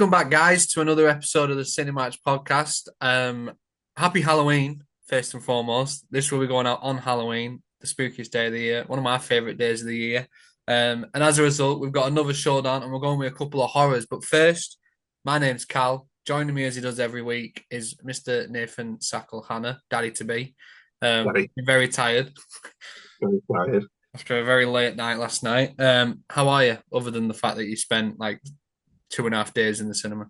Welcome back, guys, to another episode of the CineMatch podcast. Happy Halloween, first and foremost. This will be going out on Halloween, the spookiest day of the year, one of my favourite days of the year. And as a result, we've got another showdown, and we're going with a couple of horrors. But first, my name's Cal. Joining me as he does every week is Mr. Nathan Sackle Hannah, daddy to be. Daddy, Very tired very tired. after a very late night last night. How are you, other than the fact that you spent like 2.5 days in the cinema?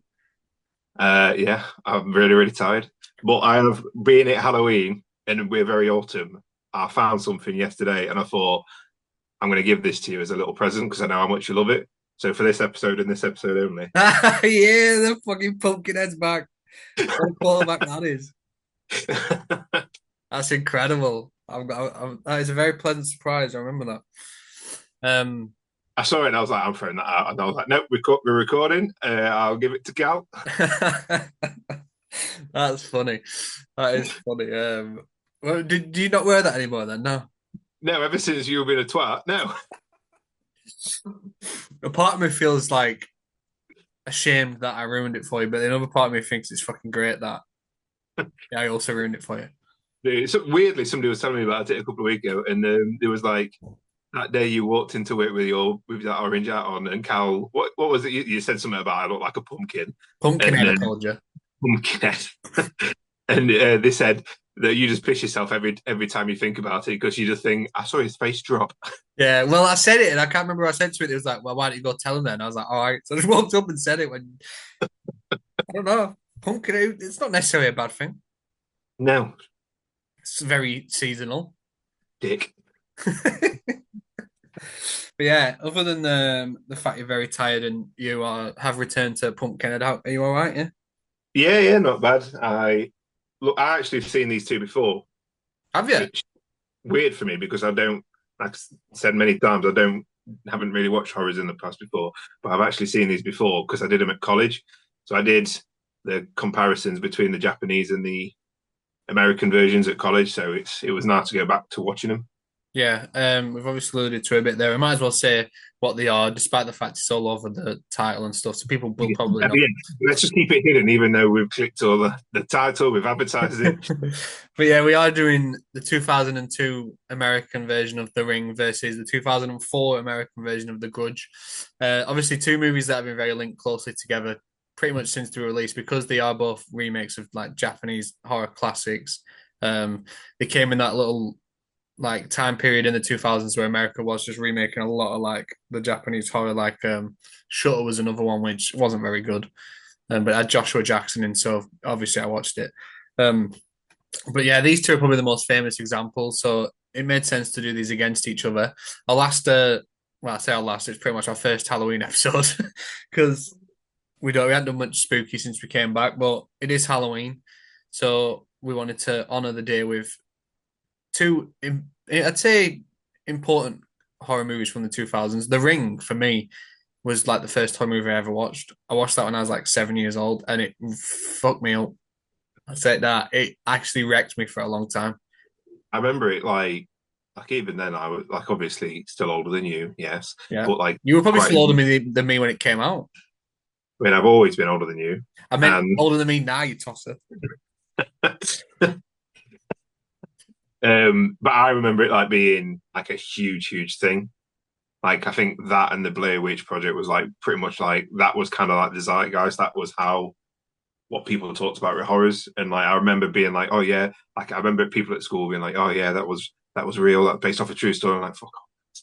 Yeah, I'm really, really tired. But I have being at Halloween and we're very autumn. I found something yesterday and I thought I'm going to give this to you as a little present because I know how much you love it. So for this episode and this episode only. Yeah, the fucking pumpkin head's back. What a quarterback that is. That's incredible. That is a very pleasant surprise. I remember that. I saw it and I was like, I'm throwing that out. And I was like, nope, we're recording. I'll give it to Gal. That's funny. That is funny. Well, do you not wear that anymore then? No. No, ever since you've been a twat, no. A part of me feels like ashamed that I ruined it for you, but another part of me thinks it's fucking great that I also ruined it for you. So weirdly, somebody was telling me about it a couple of weeks ago, and it was like that day you walked into it with that orange hat on, and Cal, what was it? You said something about I look like a pumpkin, and Pumpkinhead, I called you. pumpkin, and they said that you just piss yourself every time you think about it because you just think I saw his face drop. Yeah, well, I said it, and I can't remember what I said to it. It was like, "Well, why don't you go tell him then?" I was like, "All right." So I just walked up and said it. When I don't know, pumpkin. It's not necessarily a bad thing. No, It's very seasonal. dick. But yeah, other than the fact you're very tired and you have returned to Pumpkinhead, are you all right? Yeah. Yeah, not bad. I actually have seen these two before, Have you? which weird for me because I don't, like I said many times, I don't haven't really watched horrors in the past before, but I've actually seen these before because I did them at college. So I did the comparisons between the Japanese and the American versions at college. So it was nice to go back to watching them. Yeah. We've obviously alluded to a bit there. We might as well say what they are, despite the fact it's all over the title and stuff. So people will probably At know. the end, let's just keep it hidden, even though we've clicked all the title, we've advertised it. But yeah, we are doing the 2002 American version of The Ring versus the 2004 American version of The Grudge. Obviously, two movies that have been very linked closely together pretty much since the release because they are both remakes of like Japanese horror classics. They came in that little like time period in the 2000s where America was just remaking a lot of like the Japanese horror. Like Shutter was another one which wasn't very good, but it had Joshua Jackson in, so obviously I watched it. Um, but yeah, these two are probably the most famous examples. So it made sense to do these against each other. Our last, well, I say our last, it's pretty much our first Halloween episode because we hadn't done much spooky since we came back, but it is Halloween, so we wanted to honor the day with two, I'd say, important horror movies from the 2000s. The Ring for me was like the first horror movie I ever watched. I watched that when I was like 7 years old, and it fucked me up. I said that it actually wrecked me for a long time. I remember it like even then I was like obviously still older than you, yes, Yeah, but like you were probably quite. still older than me when it came out. I mean, I've always been older than you, I meant and older than me now, you tosser. but I remember it like being like a huge, huge thing. Like I think that and the Blair Witch Project was like pretty much like that was kind of like the zeitgeist. That was how what people talked about with horrors. And like I remember being like, oh yeah, like I remember people at school being like, oh yeah, that was real, that based off a true story. I'm like, fuck off.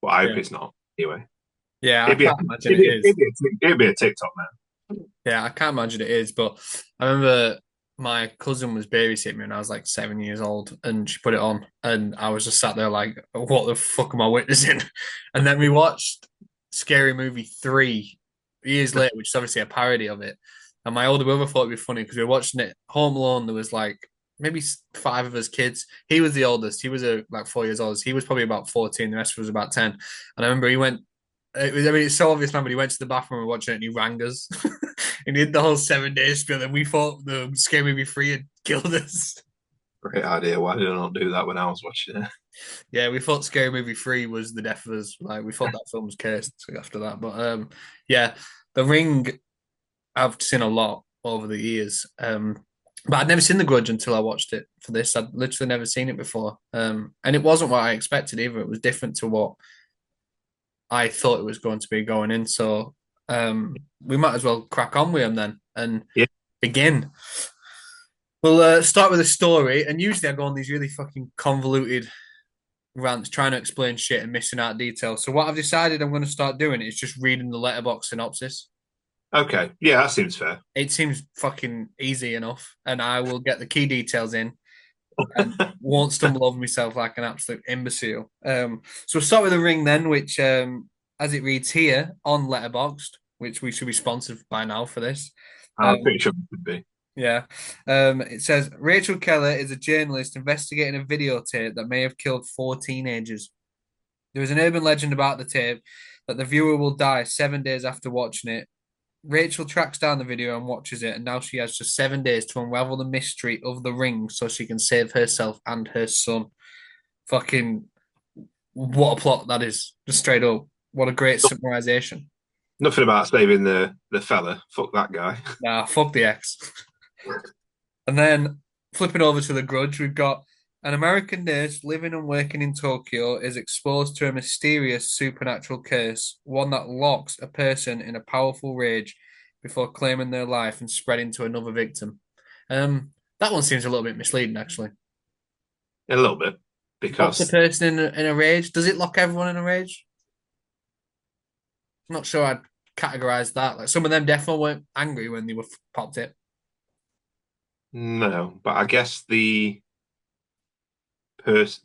But I hope Yeah, it's not. Anyway, yeah, I it'd be a, can't imagine it'd it be, is. it'd be a TikTok Yeah, I can't imagine it is. But I remember my cousin was babysitting me when I was like 7 years old, and she put it on, and I was just sat there like, "What the fuck am I witnessing?" And then we watched Scary Movie 3 years later, which is obviously a parody of it. And my older brother thought it'd be funny because we were watching it Home Alone. There was like maybe five of us kids. He was the oldest. He was like 4 years old. He was probably about 14. The rest of us was about 10. And I remember he went. I mean, it's so obvious now, but he went to the bathroom and watching it and he rang us. And he did the whole 7 days spiel, and we thought the Scary Movie 3 had killed us. Great idea. Why did I not do that when I was watching it? Yeah, we thought Scary Movie 3 was the death of us. Like, we thought that film was cursed after that. But yeah, The Ring. I've seen a lot over the years. But I'd never seen The Grudge until I watched it for this. I'd literally never seen it before. And it wasn't what I expected either. It was different to what I thought it was going to be going in. So we might as well crack on with him then and Yeah. begin. We'll start with a story. And usually I go on these really fucking convoluted rants trying to explain shit and missing out details. So what I've decided I'm going to start doing is just reading the letterbox synopsis. Okay. Yeah, that seems fair. It seems fucking easy enough, and I will get the key details in and won't stumble over myself like an absolute imbecile. So we'll start with the ring then, which, as it reads here on Letterboxd, which we should be sponsored by now for this. I'm Um, pretty sure it would be. yeah. It says Rachel Keller is a journalist investigating a videotape that may have killed four teenagers. There is an urban legend about the tape that the viewer will die 7 days after watching it. Rachel tracks down the video and watches it, and now she has just 7 days to unravel the mystery of the ring so she can save herself and her son. Fucking what a plot that is. Just straight up. What a great summarization. Nothing about saving the fella. Fuck that guy. Nah, fuck the X. And then flipping over to The Grudge, we've got an American nurse living and working in Tokyo is exposed to a mysterious supernatural curse, one that locks a person in a powerful rage before claiming their life and spreading to another victim. That one seems a little bit misleading, actually. A little bit. Locks a Because person in a rage. Does it lock everyone in a rage? I'm not sure I'd categorize that. Like some of them definitely weren't angry when they were popped it. no, but I guess the ghost,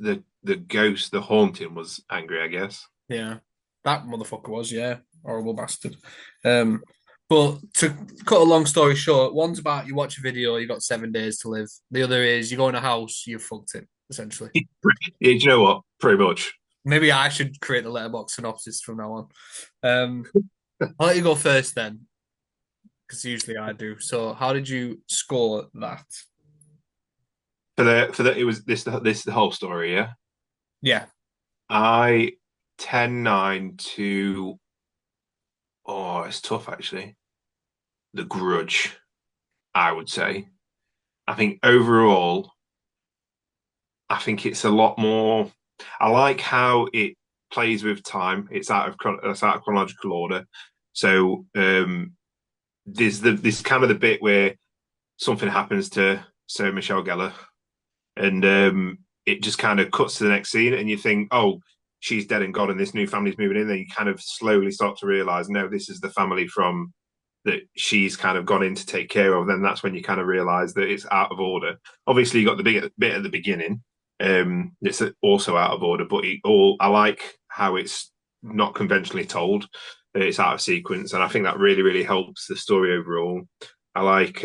the haunting was angry, I guess. Yeah, that motherfucker was, yeah, horrible bastard. Um, but to cut a long story short, one's about you watch a video, you got 7 days to live. The other is you go in a house, you fucked it, essentially. Yeah, do you know what? Pretty much. Maybe I should create the letterbox synopsis from now on. Um, I'll let you go first then, because usually I do. So, how did you score that? For the it was this is the whole story, yeah. Yeah, I 10-9 to oh, it's tough actually. The Grudge, I would say. I think overall, I think it's a lot more. I like how it plays with time. It's out of chronological order. So there's this kind of the bit where something happens to Sarah Michelle Gellar, and it just kind of cuts to the next scene, and you think, oh, she's dead and gone, and this new family's moving in. Then you kind of slowly start to realize, no, this is the family from that she's kind of gone in to take care of. Then that's when you kind of realize that it's out of order. Obviously, you got the big bit at the beginning. It's also out of order, but I like how it's not conventionally told. It's out of sequence, and I think that really, really helps the story overall. I like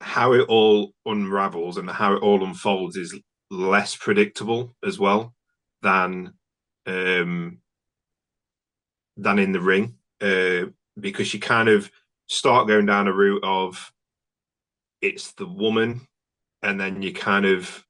how it all unravels and how it all unfolds is less predictable as well than um, than in the ring, because you kind of start going down a route of it's the woman, and then you kind of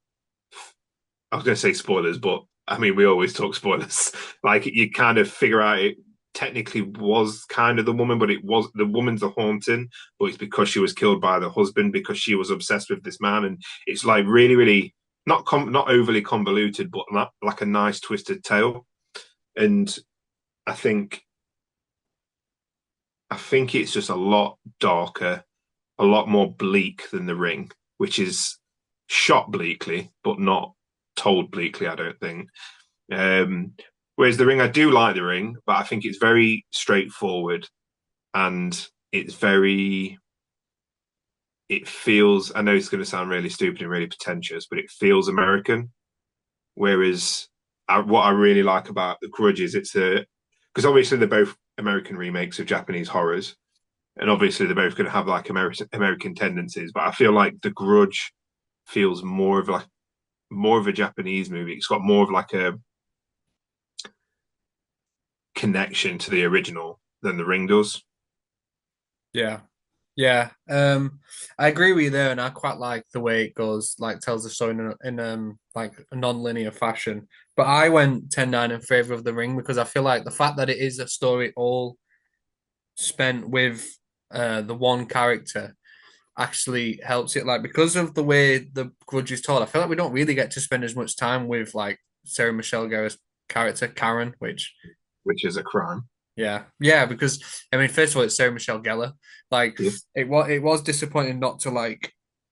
I was going to say spoilers, but I mean we always talk spoilers. Like you kind of figure out it technically was kind of the woman, but it was the woman's a haunting, but it's because she was killed by the husband because she was obsessed with this man, and it's like really, really not overly convoluted, but like a nice twisted tale. And I think I think it's just a lot darker, a lot more bleak than The Ring, which is shot bleakly, but not told bleakly, I don't think. Um, Whereas The Ring, I do like The Ring, but I think it's very straightforward and it feels, I know it's going to sound really stupid and really pretentious, but it feels American. Whereas what I really like about The Grudge is because obviously they're both American remakes of Japanese horrors, and obviously they're both going to have like American tendencies. But I feel like The Grudge feels more of a Japanese movie. It's got more of like a connection to the original than The Ring does. yeah, yeah. I agree with you there, and I quite like the way it goes, like tells the story in like a non-linear fashion. But I went 10-9 in favor of The Ring because I feel like the fact that it is a story all spent with the one character actually helps it. Like because of the way the Grudge is told, I feel like we don't really get to spend as much time with like Sarah Michelle Gellar's character Karen, which which is a crime. yeah, because I mean, first of all, it's Sarah Michelle Gellar. Like Yeah. it was disappointing not to like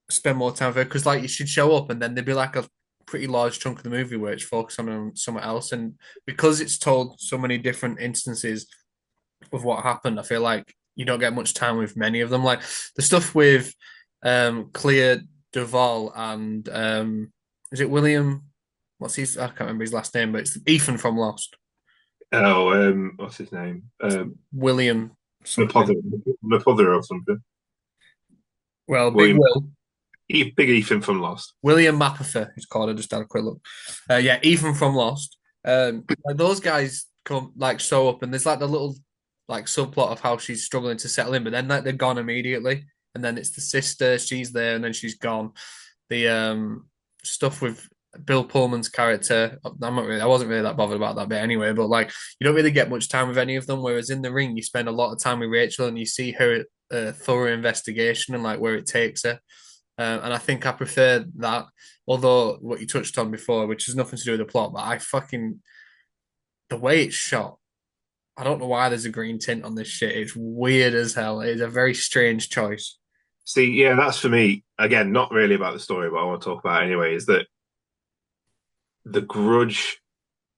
spend more time with her because like she'd show up and then there'd be like a pretty large chunk of the movie where it's focused on somewhere else, and because it's told so many different instances of what happened, I feel like you don't get much time with many of them. Like the stuff with Clea Duvall and is it William? What's his? I can't remember his last name, but it's Ethan from Lost. Oh, what's his name? William something. Mapother, Mapother or something. Well, Big William, Will. Big Ethan from Lost. William Mapother, he's called. I just had a quick look. Yeah, Ethan from Lost. Like those guys come like show up, and there's like the little like subplot of how she's struggling to settle in, but then like they're gone immediately, and then it's the sister, she's there, and then she's gone. The stuff with Bill Pullman's character, I wasn't really that bothered about that bit anyway, but like you don't really get much time with any of them. Whereas in the ring, you spend a lot of time with Rachel, and you see her thorough investigation and like where it takes her. And I think I prefer that. Although what you touched on before, which has nothing to do with the plot, but I fucking the way it's shot. I don't know why there's a green tint on this shit. It's weird as hell. It's a very strange choice. See, yeah, that's for me. Again, not really about the story, but I want to talk about it anyway. Is that the Grudge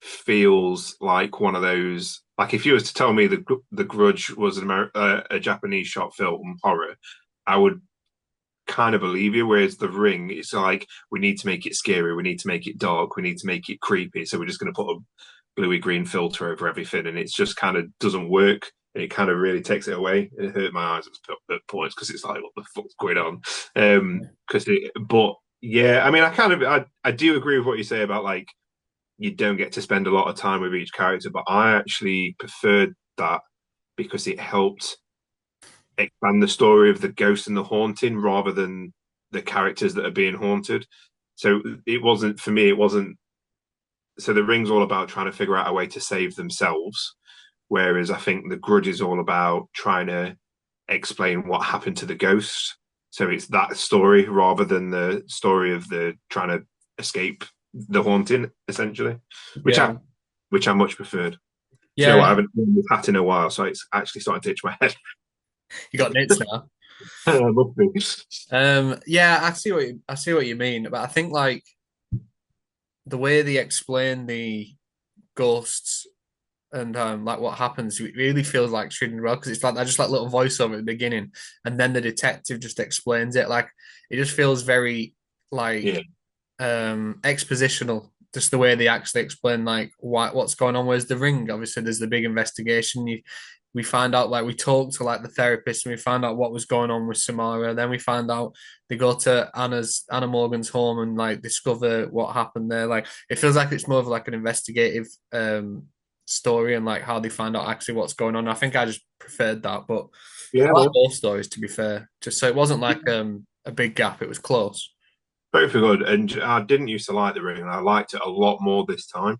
feels like one of those. Like if you was to tell me the Grudge was a Japanese shot film horror, I would kind of believe you. Whereas The Ring, it's like we need to make it scary, we need to make it dark, we need to make it creepy. So we're just going to put a bluey green filter over everything, and it's just kind of doesn't work. And it kind of really takes it away. It hurt my eyes at points because it's like, what the fuck's going on? But yeah, I mean, I do agree with what you say about like you don't get to spend a lot of time with each character, but I actually preferred that because it helped expand the story of the ghost and the haunting rather than the characters that are being haunted. So it wasn't for me. It wasn't. So the Ring's all about trying to figure out a way to save themselves, whereas I think the Grudge is all about trying to explain what happened to the ghost. So it's that story rather than the story of the trying to escape the haunting, essentially, which I Yeah, which I much preferred. Do you know what? I yeah. haven't done this hat in a while, so it's actually starting to itch my head. You got nits now. Must be. Yeah, I see what you mean, but I think like the way they explain the ghosts and like what happens, it really feels like Shooting Well because it's like just like little voiceover at the beginning, and then the detective just explains it. Like it just feels very like Yeah, expositional, just the way they actually explain like what's going on. Whereas The Ring, obviously, there's the big investigation. We find out like we talked to like the therapist and we found out what was going on with Samara. Then we find out they go to Anna Morgan's home and like discover what happened there. Like it feels like it's more of like an investigative story and like how they find out actually what's going on. I think I just preferred that, but I yeah, like well, both stories to be fair. Just so it wasn't like a big gap; it was close. both are good. And I didn't used to like the Ring, and I liked it a lot more this time.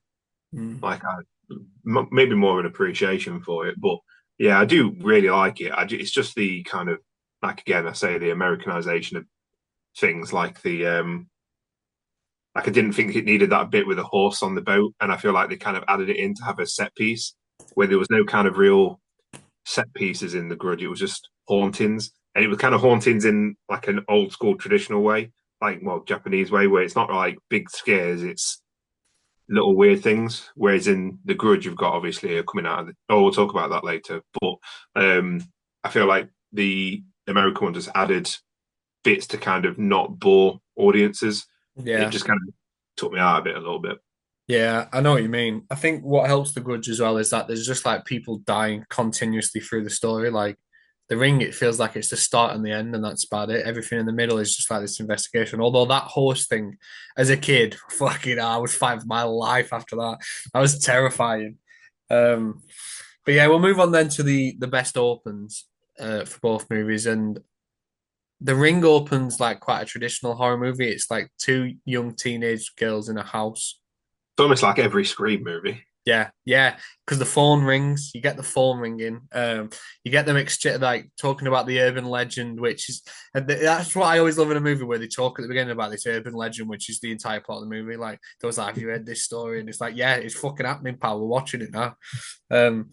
Mm. Like maybe more of an appreciation for it, but yeah, I do really like it. It's just the kind of like again, I say the Americanization of things, like the like I didn't think it needed that bit with a horse on the boat, and I feel like they kind of added it in to have a set piece where there was no kind of real set pieces in the Grudge. It was just hauntings, and it was kind of hauntings in like an old school traditional way, like well Japanese way, where it's not like big scares, it's little weird things. Whereas in the Grudge, you've got obviously coming out of the. Oh, we'll talk about that later. But I feel like the American one just added bits to kind of not bore audiences. It Yeah, just kind of took me out of it a little bit. yeah, I know what you mean. I think what helps the Grudge as well is that there's just like people dying continuously through the story. Like the Ring, it feels like it's the start and the end, and that's about it. Everything in the middle is just like this investigation. Although that horse thing, as a kid, fucking, I was fighting for my life after that. That was terrifying. Um, but yeah, we'll move on then to the best opens for both movies, and the Ring opens like quite a traditional horror movie. It's like two young teenage girls in a house. It's almost like every Scream movie. Yeah, yeah, because the phone rings. You get the phone ringing. You get them like talking about the urban legend, which is and that's what I always love in a movie where they talk at the beginning about this urban legend, which is the entire plot of the movie. Like, there was like, "Have you heard this story?" And it's like, "Yeah, it's fucking happening, pal. We're watching it now." Um,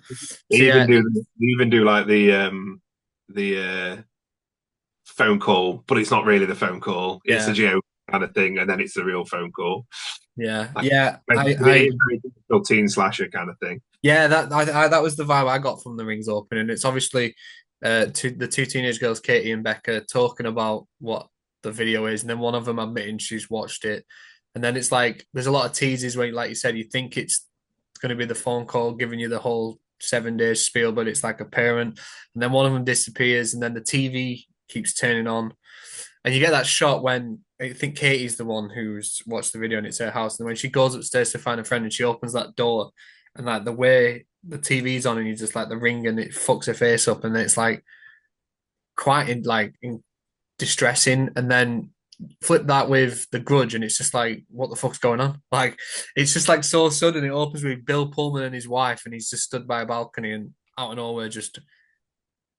They so even yeah, do they even do like the phone call, but it's not really the phone call. It's a yeah, joke kind of thing, and then it's the real phone call. yeah, Like, yeah. it is very typical teen slasher kind of thing. Yeah, that was the vibe I got from the Rings opening. It's obviously the two teenage girls, Katie and Becca, talking about what the video is, and then one of them admitting she's watched it, and then it's like there's a lot of teases where, like you said, you think it's going to be the phone call giving you the whole 7 days spiel, but it's like a parent, and then one of them disappears, and then the TV keeps turning on, and you get that shot when I think Katie's the one who's watched the video and it's her house. And when she goes upstairs to find a friend and she opens that door and like the way the TV's on and you just like the ring and it fucks her face up and it's like quite distressing. And then flip that with the Grudge and it's just like, what the fuck's going on? Like, it's just like so sudden. It opens with Bill Pullman and his wife and he's just stood by a balcony and out of nowhere just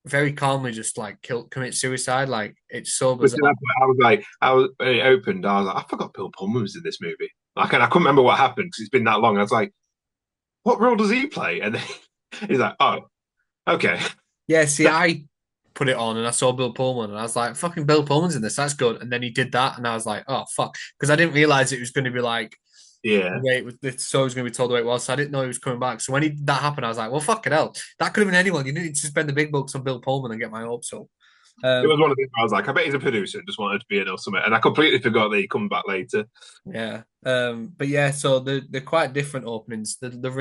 very calmly just like commit suicide. Like, it's so But see, bizarre. that's what I was like, when it opened, I was like, I forgot Bill Pullman was in this movie. Like, and I couldn't remember what happened because it's been that long. I was like, what role does he play? And then he's like, oh, okay. Yeah, see, I put it on and I saw Bill Pullman and I was like, fucking Bill Pullman's in this. That's good. And then he did that and I was like, oh, fuck. Because I didn't realize it was going to be like the Yeah. way the story was going to be told the way it was. So I didn't know he was coming back. So when that happened, I was like, well, fucking hell. That could have been anyone. You need to spend the big bucks on Bill Pullman and get my hopes up. It was Um, one of these where I was like, I bet he's a producer and just wanted to be in or something. And I completely forgot that he come back later. yeah. But yeah, so they're quite different openings. The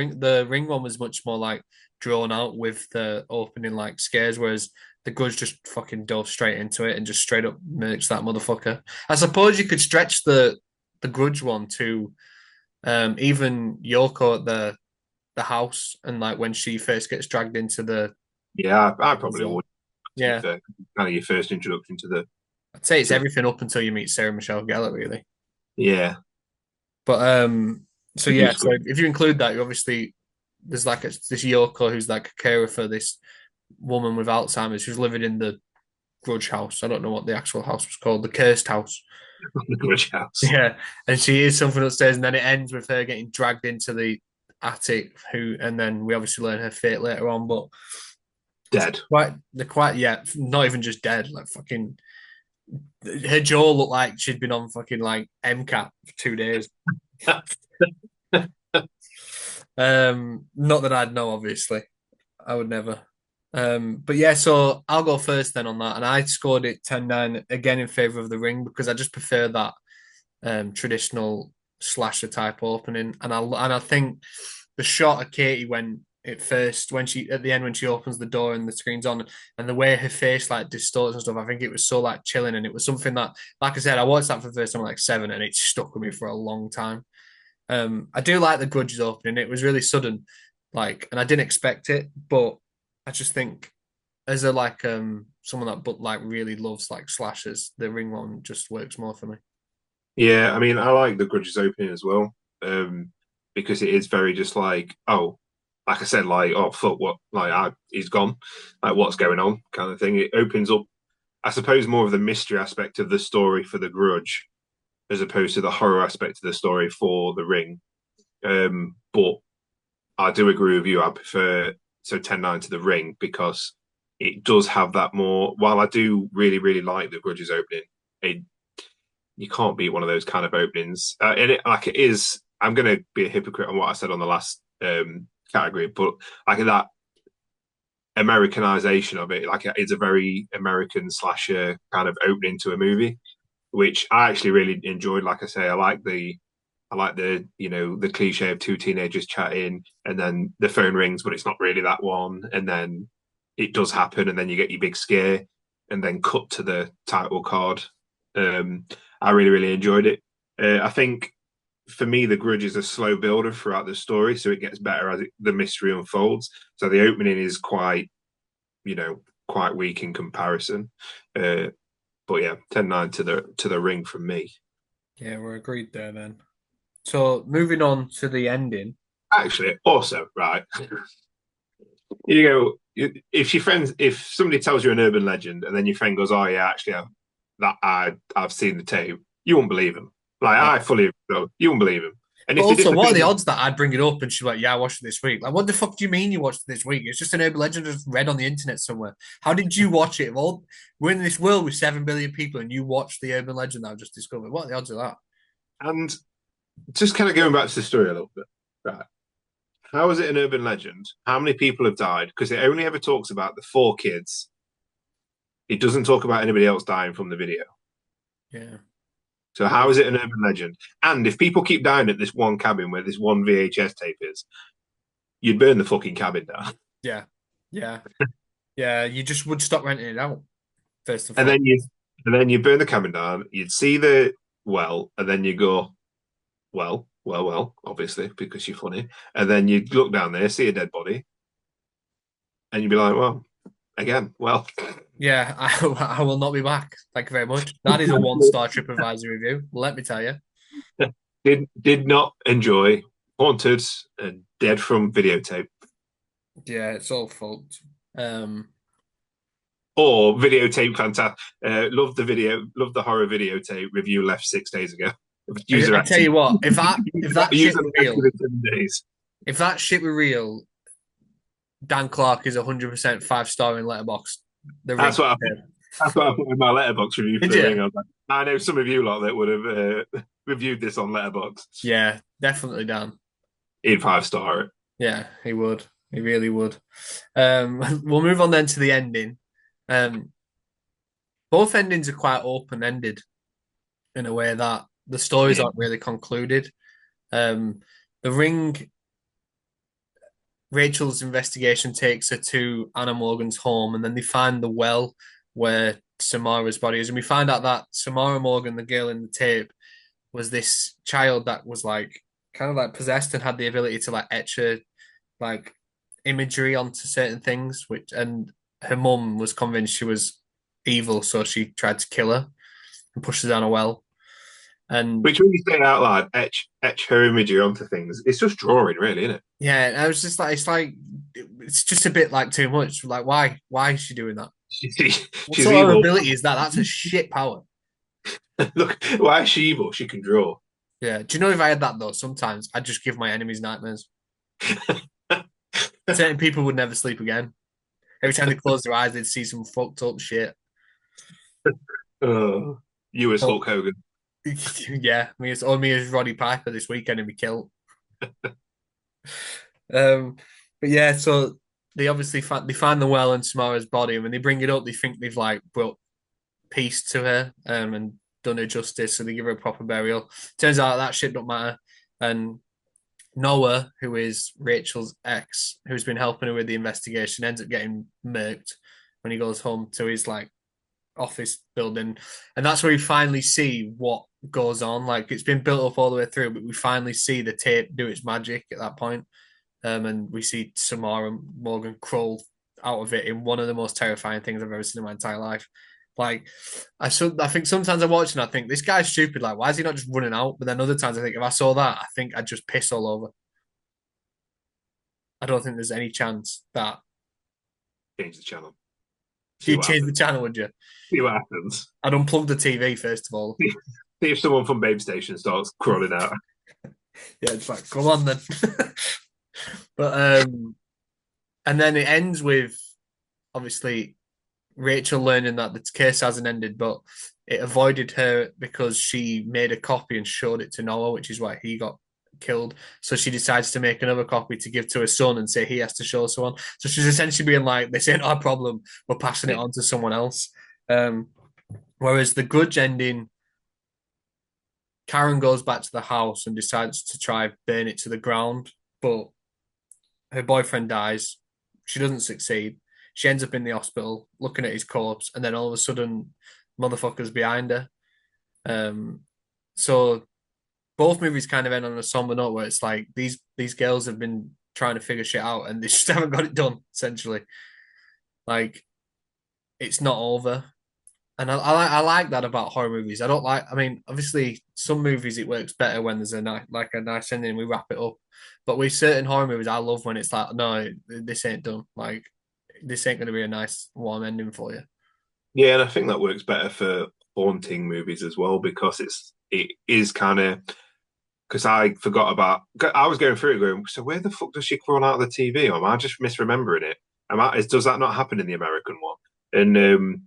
ring one was much more like drawn out with the opening like scares, whereas the Grudge just fucking dove straight into it and just straight up murks that motherfucker. I suppose you could stretch the Grudge one to even Yoko at the house and like when she first gets dragged into the Yeah, I probably zone. would, to be Yeah. fair. Kind of your first introduction I'd say it's to the, everything up until you meet Sarah Michelle Gellar, really. yeah, But so the yeah, use so if you include that, you obviously there's like this Yoko who's like a carer for this woman with Alzheimer's who's living in the Grudge house. I don't know what the actual house was called, the cursed house. the Grudge House. Yeah, and she is something upstairs, and then it ends with her getting dragged into the attic. And then we obviously learn her fate later on. But Dead. they're quite, yeah, not even just dead. Like fucking, her jaw looked like she'd been on fucking like MCAT for 2 days. Not that I'd know, obviously. I would never. But yeah, so I'll go first then on that. And I scored it 10-9 again in favor of the ring because I just prefer that traditional slasher type opening. And I think the shot of Katie when she at the end when she opens the door and the screen's on and the way her face like distorts and stuff, I think it was so like chilling and it was something that, like I said, I watched that for the first time at like 7 and it stuck with me for a long time. I do like the Grudges opening. It was really sudden, like, and I didn't expect it, but I just think as a like someone that but like really loves like slashers, the Ring one just works more for me. Yeah, I mean, I like the Grudges opening as well, because it is very just like, oh, like I said, like, oh fuck, what, like, he's gone, like, what's going on, kind of thing. It opens up, I suppose, more of the mystery aspect of the story for the Grudge, as opposed to the horror aspect of the story for the Ring. But I do agree with you. I prefer 10-9 to the Ring because it does have that more. While I do really, really like the Grudges opening, it you can't beat one of those kind of openings. And it like it is. I'm going to be a hypocrite on what I said on the last category, but like that Americanization of it, like it's a very American slasher kind of opening to a movie, which I actually really enjoyed. Like I say, I like the the cliche of two teenagers chatting, and then the phone rings, but it's not really that one, and then it does happen, and then you get your big scare, and then cut to the title card. Um, I really really enjoyed it. I think for me, the Grudge is a slow builder throughout the story, so it gets better as the mystery unfolds. So the opening is quite quite weak in comparison. Uh, but yeah, 10-9 to the Ring from me. Yeah, we're agreed there then. So moving on to the ending. actually, also, right? You if your friends, if somebody tells you an urban legend, and then your friend goes, "Oh yeah, actually, I've seen the tape," you won't believe him. Like Yeah. I fully, you won't believe him. And But if they also, what are the disappear, odds that I'd bring it up and she's like, "Yeah, I watched it this week." Like, what the fuck do you mean you watched it this week? It's just an urban legend just read on the internet somewhere. How did you watch it? Well, we're in this world with 7 billion people, and you watched the urban legend that I've just discovered. What are the odds of that? and just kind of going back to the story a little bit, right? How is it an urban legend? How many people have died? Because it only ever talks about the four kids. It doesn't talk about anybody else dying from the video. Yeah. So how is it an urban legend? And if people keep dying at this one cabin where this one VHS tape is, you'd burn the fucking cabin down. Yeah. Yeah. Yeah. You just would stop renting it out, first and And foremost. then you burn the cabin down, you'd see the well, and then you go, well, obviously, because you're funny. And then you'd look down there, see a dead body, and you'd be like, well, again, well. Yeah, I will not be back. Thank you very much. That is a 1 star TripAdvisor review. Let me tell you. Did not enjoy Haunted and Dead from Videotape. Yeah, it's all fault. Um, Or videotape fantastic. Love the horror videotape review left 6 days ago. User I tell active. you what, if that shit User were active real, in 7 days. if that shit were real, Dan Clark is 100% 5 star in Letterboxd. The ring. That's what I put in my letterbox review for Did the you? ring. I was like, I know some of you lot that would have reviewed this on letterbox Yeah, definitely Dan. in 5 star. Yeah, he would. He really would. We'll move on then to the ending. Um, both endings are quite open ended in a way that the stories Mm. aren't really concluded. Um, the ring, Rachel's investigation takes her to Anna Morgan's home, and then they find the well where Samara's body is. And we find out that Samara Morgan, the girl in the tape, was this child that was like kind of like possessed and had the ability to like etch her like imagery onto certain things, which and her mum was convinced she was evil, so she tried to kill her and push her down a well. And Which, when you say it out loud, etch her imagery onto things, it's just drawing, really, isn't it? yeah, I was just like, it's just a bit like too much. Like, why is she doing that? What She's sort of evil. ability is that? That's a shit power. Look, why is she evil? She can draw. Yeah. Do you know if I had that though? Sometimes I'd just give my enemies nightmares. Certain people would never sleep again. Every time they close their eyes, they'd see some fucked up shit. Oh, you as But Hulk Hogan. yeah, me as Roddy Piper this weekend and be killed. Um, but yeah, so they obviously they find the well in Samara's body, and when they bring it up, they think they've like brought peace to her and done her justice, so they give her a proper burial. Turns out that shit don't matter, and Noah, who is Rachel's ex, who's been helping her with the investigation, ends up getting murked when he goes home to his like office building, and that's where we finally see what goes on. Like it's been built up all the way through, but we finally see the tape do its magic at that point. And we see Samara Morgan crawl out of it in one of the most terrifying things I've ever seen in my entire life. Like, I think sometimes I watch and I think this guy's stupid. Like, why is he not just running out? But then other times I think if I saw that, I think I'd just piss all over. I don't think there's any chance that Change the channel. See you'd what change the happens. channel, would you? See what happens. I'd unplug the TV first of all. See if someone from Babe Station starts crawling out. Yeah, it's like, come on then. But and then it ends with obviously Rachel learning that the case hasn't ended, but it avoided her because she made a copy and showed it to Noah, which is why he got killed. So she decides to make another copy to give to her son and say he has to show someone. So she's essentially being like, "This ain't our problem. We're passing it on to someone else." Um, whereas the Grudge ending, Karen goes back to the house and decides to try burn it to the ground, but her boyfriend dies. She doesn't succeed. She ends up in the hospital looking at his corpse, and then all of a sudden, motherfuckers behind her. Um, so both movies kind of end on a somber note where it's like these girls have been trying to figure shit out and they just haven't got it done. Essentially, like it's not over. And I like that about horror movies. I don't like. I mean, obviously, some movies it works better when there's a nice ending. We wrap it up. But with certain horror movies, I love when it's like, no, this ain't done. Like, this ain't going to be a nice warm ending for you. Yeah, and I think that works better for haunting movies as well because it is kind of because I forgot about. I was going through it, going, so where the fuck does she crawl out of the TV? Or am I just misremembering it? Does that not happen in the American one? And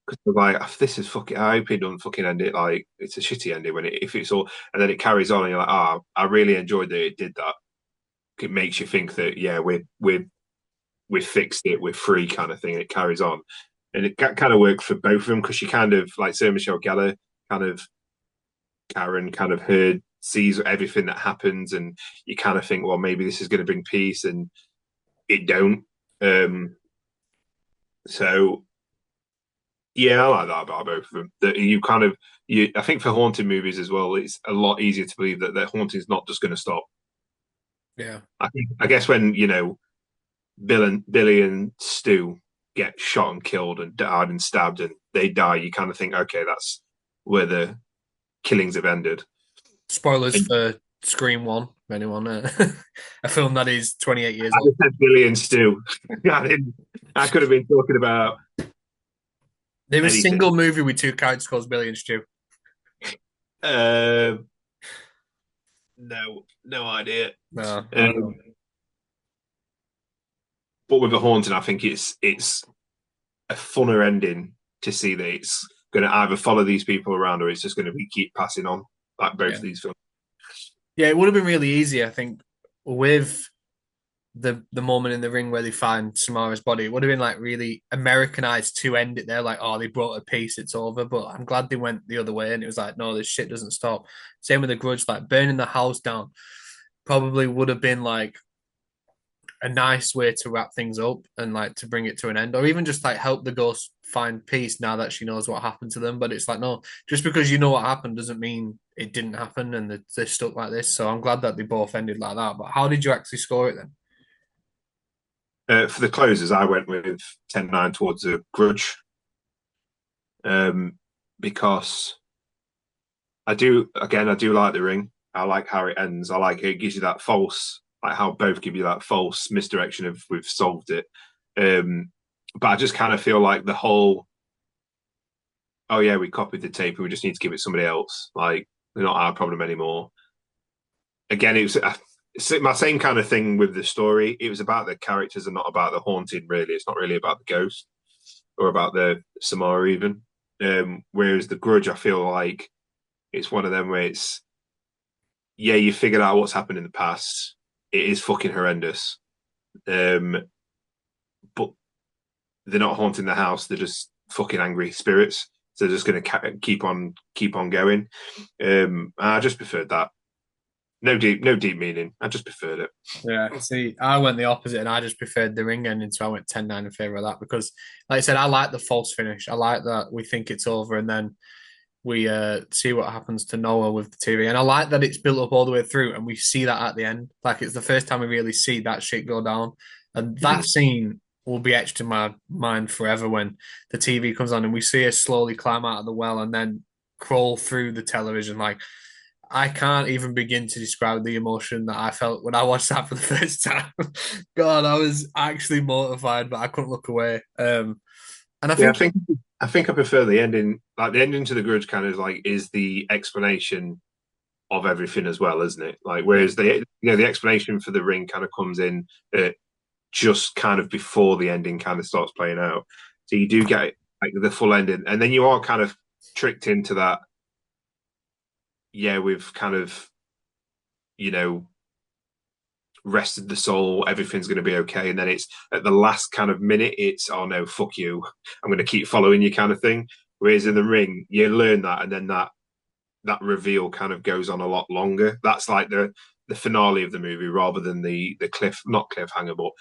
because like, this is fucking. I hope it doesn't fucking end it like it's a shitty ending when if it's all and then it carries on and you're like, I really enjoyed that it did that. It makes you think that yeah, we've fixed it, we're free kind of thing. And it carries on, and it kind of worked for both of them because she kind of like Sarah Michelle Gellar, kind of Karen, kind of heard sees everything that happens, and you kind of think, well, maybe this is going to bring peace, and it don't. Um, so yeah, I like that about both of them. That you kind of you, I think for haunted movies as well, it's a lot easier to believe that the haunting's not just going to stop. Yeah. I guess when Billy and Stu get shot and killed and died and stabbed and they die, you kind of think, okay, that's where the killings have ended. Spoilers And for Scream One. If anyone, a film that is 28 years I old. just said Billy and Stu. I could have been talking about There is a anything. single movie with two characters called Billy and Stu. Uh, no idea. No, I Um, don't. but with the haunting, I think it's a funner ending to see that it's going to either follow these people around or it's just going to be keep passing on like both of Yeah, these films. yeah. It would have been really easy, I think, with the moment in the ring where they find Samara's body. It would have been like really Americanized to end it there, like, oh, they brought a peace, it's over. But I'm glad they went the other way, and it was like, no, this shit doesn't stop. Same with the Grudge, like burning the house down. Probably would have been like a nice way to wrap things up and like to bring it to an end, or even just like help the ghost find peace now that she knows what happened to them. But it's like, no, just because you know what happened doesn't mean it didn't happen and they're stuck like this. So I'm glad that they both ended like that. But how did you actually score it then? For the closers, I went with 10-9 towards a grudge because I do like the ring. I like how it ends. I like it gives you that false, like how both give you that false misdirection of we've solved it. But I just kind of feel like the whole, oh yeah, we copied the tape and we just need to give it somebody else. Like they're not our problem anymore. Again, it's my same kind of thing with the story. It was about the characters and not about the haunting. Really, it's not really about the ghost or about the Samara even. Whereas the Grudge, I feel like it's one of them where it's yeah, you figured out what's happened in the past. It is fucking horrendous. Um, but they're not haunting the house. They're just fucking angry spirits. So they're just going to keep on going. I just preferred that. No deep meaning. I just preferred it. Yeah, see, I went the opposite and I just preferred the ring ending, so I went 10-9 in favour of that because, like I said, I like the false finish. I like that we think it's over and then we see what happens to Noah with the TV. And I like that it's built up all the way through and we see that at the end. Like it's the first time we really see that shit go down. And that Mm. scene will be etched in my mind forever when the TV comes on and we see her slowly climb out of the well and then crawl through the television. Like I can't even begin to describe the emotion that I felt when I watched that for the first time. God, I was actually mortified, but I couldn't look away. And I Yeah, think, I think I prefer the ending. Like the ending to the Grudge kind of like is the explanation of everything as well, isn't it? Like yeah, whereas the explanation for the ring kind of comes in just kind of before the ending kind of starts playing out. So you do get like the full ending, and then you are kind of tricked into that. Yeah, we've kind of you know rested the soul. Everything's going to be okay, and then it's at the last kind of minute. It's oh no, fuck you. I'm going to keep following you, kind of thing. Whereas in the ring, you learn that, and then that reveal kind of goes on a lot longer. That's like the finale of the movie rather than the not cliffhanger, but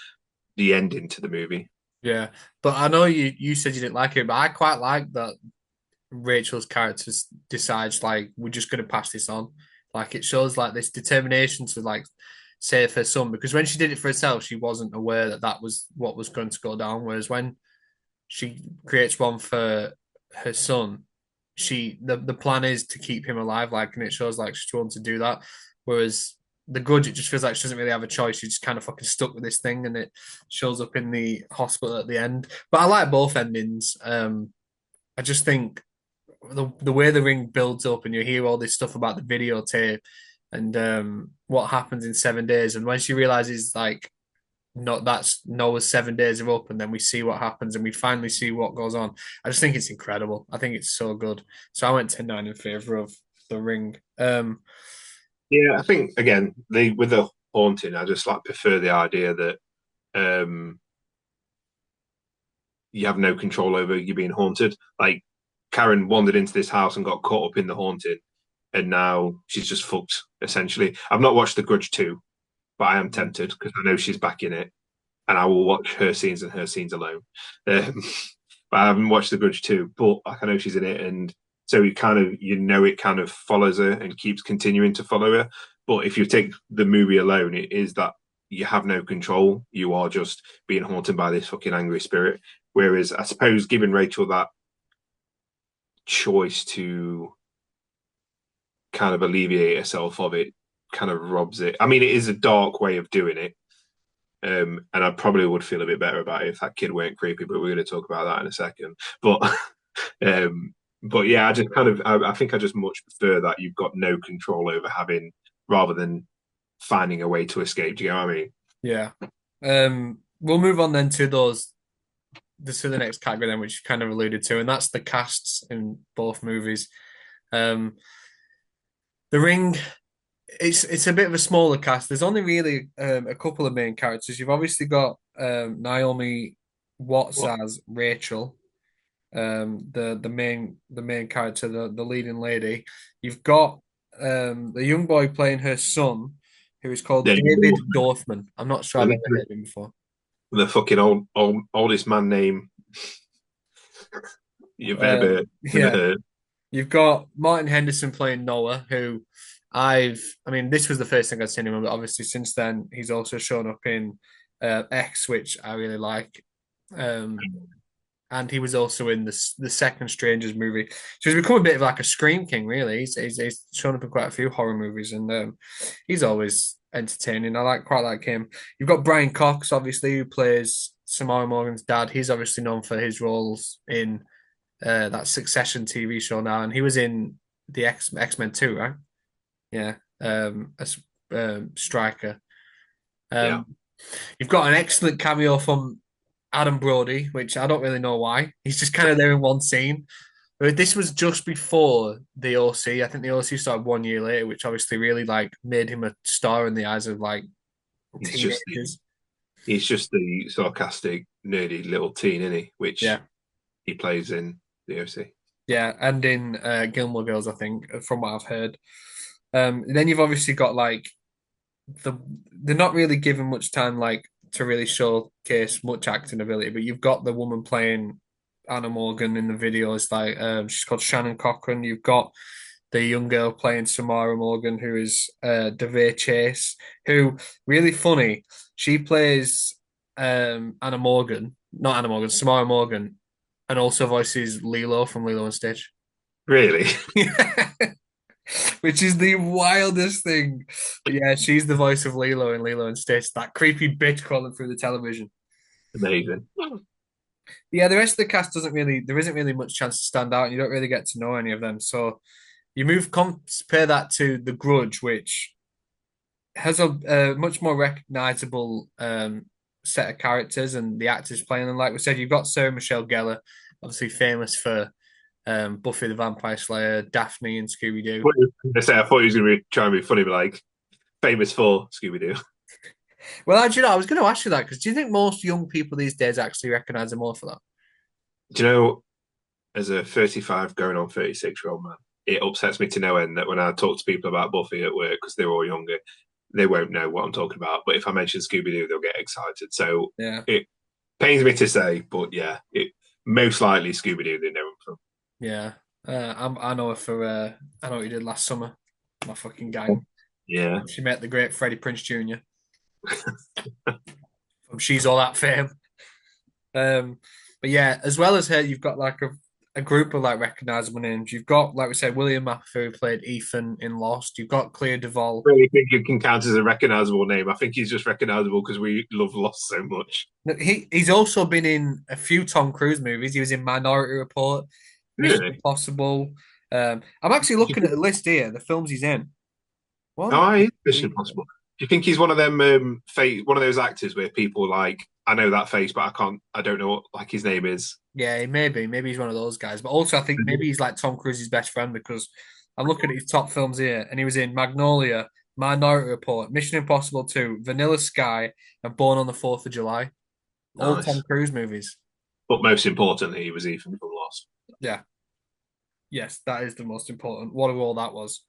the ending to the movie. yeah. But I know you said you didn't like it, but I quite like that Rachel's character decides like we're just going to pass this on. Like it shows like this determination to like save her son because when she did it for herself, she wasn't aware that that was what was going to go down. Whereas when she creates one for her son, the plan is to keep him alive, like, and it shows like she's willing to do that. Whereas the Grudge, it just feels like she doesn't really have a choice. She's just kind of fucking stuck with this thing, and it shows up in the hospital at the end. But I like both endings. I just think the way the ring builds up, and you hear all this stuff about the videotape and what happens in 7 days, and when she realizes like not that's Noah's 7 days are up, and then we see what happens, and we finally see what goes on. I just think it's incredible. I think it's so good. So I went 10-9 in favor of the ring. Yeah, I think again, the with the haunting, I just like prefer the idea that um you have no control over you being haunted. Like Karen wandered into this house and got caught up in the haunting, and now she's just fucked essentially. I've not watched The Grudge 2, but I am tempted because I know she's back in it, and I will watch her scenes and her scenes alone. Um, but I haven't watched The Grudge 2, but I know she's in it, and so it kind of follows her and keeps continuing to follow her. But if you take the movie alone, it is that you have no control. You are just being haunted by this fucking angry spirit. Whereas I suppose giving Rachel that choice to kind of alleviate herself of it kind of robs it. I mean, it is a dark way of doing it. And I probably would feel a bit better about it if that kid weren't creepy, but we're going to talk about that in a second. Um, but yeah, I think I just much prefer that you've got no control over having rather than finding a way to escape. Do you know what I mean? Yeah. We'll move on then to the next category then, which you kind of alluded to, and that's the casts in both movies. Um, the Ring, it's a bit of a smaller cast. There's only really a couple of main characters. You've obviously got Naomi Watts What? as Rachel, the main character, the leading lady. You've got the young boy playing her son, who is called Yeah, David Dorfman. I'm not sure I've ever heard him before. the fucking oldest man name you've ever Yeah, heard. you've got Martin Henderson playing Noah, who I mean, this was the first thing I'd seen him, but obviously since then he's also shown up in X, which I really like. Um, and he was also in the second Strangers movie. So he's become a bit of like a scream king, really. He's shown up in quite a few horror movies, and he's always entertaining. Quite like him. You've got Brian Cox, obviously, who plays Samara Morgan's dad. He's obviously known for his roles in that Succession TV show now, and he was in the X Men too, right? Yeah, as Striker. Yeah, Um, you've got an excellent cameo from Adam Brody, which I don't really know why. He's just kind of there in one scene. But this was just before the OC. I think the OC started 1 year later, which obviously really like made him a star in the eyes of like he's just the teenagers. he's just the sarcastic, nerdy little teen, isn't he? Which Yeah, he plays in the OC. yeah, and in Gilmore Girls, I think, from what I've heard. Then you've obviously got like the they're not really given much time like to really showcase much acting ability, but you've got the woman playing Anna Morgan in the videos, like she's called Shannon Cochran. You've got the young girl playing Samara Morgan, who is DeVay Chase, who really funny. She plays Anna Morgan, not Anna Morgan, Samara Morgan, and also voices Lilo from Lilo and Stitch. Really Which is the wildest thing. But yeah, she's the voice of Lilo in Lilo and Stitch, that creepy bitch crawling through the television. amazing. Yeah, the rest of the cast there isn't really much chance to stand out, and you don't really get to know any of them. So you compare that to The Grudge, which has a much more recognizable set of characters and the actors playing them. Like we said, you've got Sarah Michelle Gellar, obviously famous for Buffy the Vampire Slayer, Daphne, and Scooby Doo. I thought he was going to be trying to be funny, but like famous for Scooby Doo. Well, actually, I was going to ask you that because do you think most young people these days actually recognize them more for that? Do you know, as a 35 going on 36-year-old man, it upsets me to no end that when I talk to people about Buffy at work because they're all younger, they won't know what I'm talking about. But if I mention Scooby Doo, they'll get excited. So Yeah, it pains me to say, but yeah, it most likely Scooby Doo they know him from. yeah. I know her for I know what you did last summer. My fucking gang. Yeah, She met the great Freddie Prince Jr. from She's All That fame. Um, but yeah, as well as her, you've got like a group of like recognizable names. You've got, like we said, William Apathy, who played Ethan in Lost. You've got Clea Duvall. Really think it can count as a recognizable name. I think he's just recognizable because we love Lost so much. He's also been in a few Tom Cruise movies. He was in Minority Report, Mission Really? Impossible. I'm actually Do you looking at think, the list here, the films he's in. One, oh, he is Mission three. Impossible. Do you think he's one of them one of those actors where people like I know that face, but I don't know what like his name is. Yeah, maybe he's one of those guys. But also, I think maybe he's like Tom Cruise's best friend because I'm looking at his top films here, and he was in Magnolia, Minority Report, Mission Impossible 2, Vanilla Sky, and Born on the Fourth of July. All Tom Nice. Cruise movies. But most importantly, he was Ethan from Lost. Yeah, yes, that is the most important. What a role that was.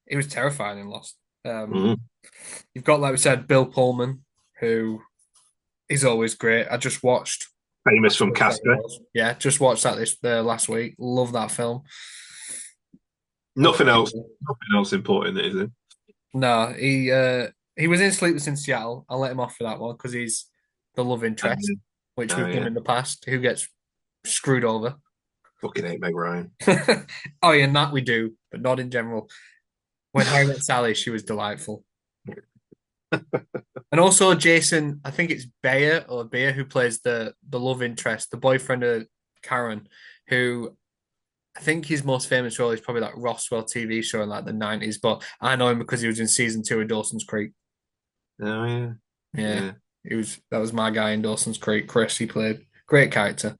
He was terrifying in Lost. Um, Mm. you've got, like we said, Bill Pullman, who is always great. I just watched. Famous from Which that Casper. was. Yeah, just watched that this last week. Love that film. Nothing else. Nothing else important, is it? No, he was in Sleepless in Seattle. I'll let him off for that one because he's the love interest, which Oh we've done yeah. in the past, who gets screwed over. Fucking hate Meg Ryan. Oh yeah, and that we do, but not in general. When Harry met Sally, she was delightful. And also Jason, I think it's Bayer who plays the love interest, the boyfriend of Karen, who I think his most famous role is probably that Roswell TV show in like the 90s, but I know him because he was in season 2 of Dawson's Creek. Oh yeah. Yeah. Yeah. That was my guy in Dawson's Creek, Chris. He played great character.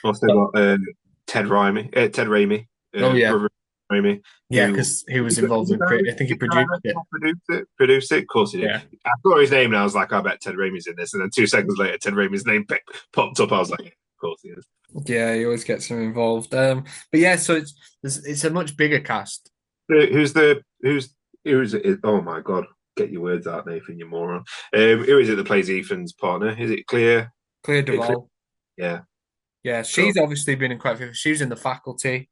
Also But, got Ted Raimi, oh yeah. brother of Raimi, Yeah, who because he was involved in I think he did he produced direct it. or produce it? Produced it? Of course he did. Yeah. I saw his name and I was like, I bet Ted Raimi's in this. And then 2 seconds later, Ted Raimi's name popped up. I was like, of course he is. Yeah, he always gets him involved. But yeah, so it's a much bigger cast. Who's the who's it? Oh my god, get your words out, Nathan, you moron. Who is it that plays Ethan's partner? Is it Clear? Clea Is it Clear? Duvall. Yeah, Yeah, cool. she's obviously been in quite a few. She was in The Faculty,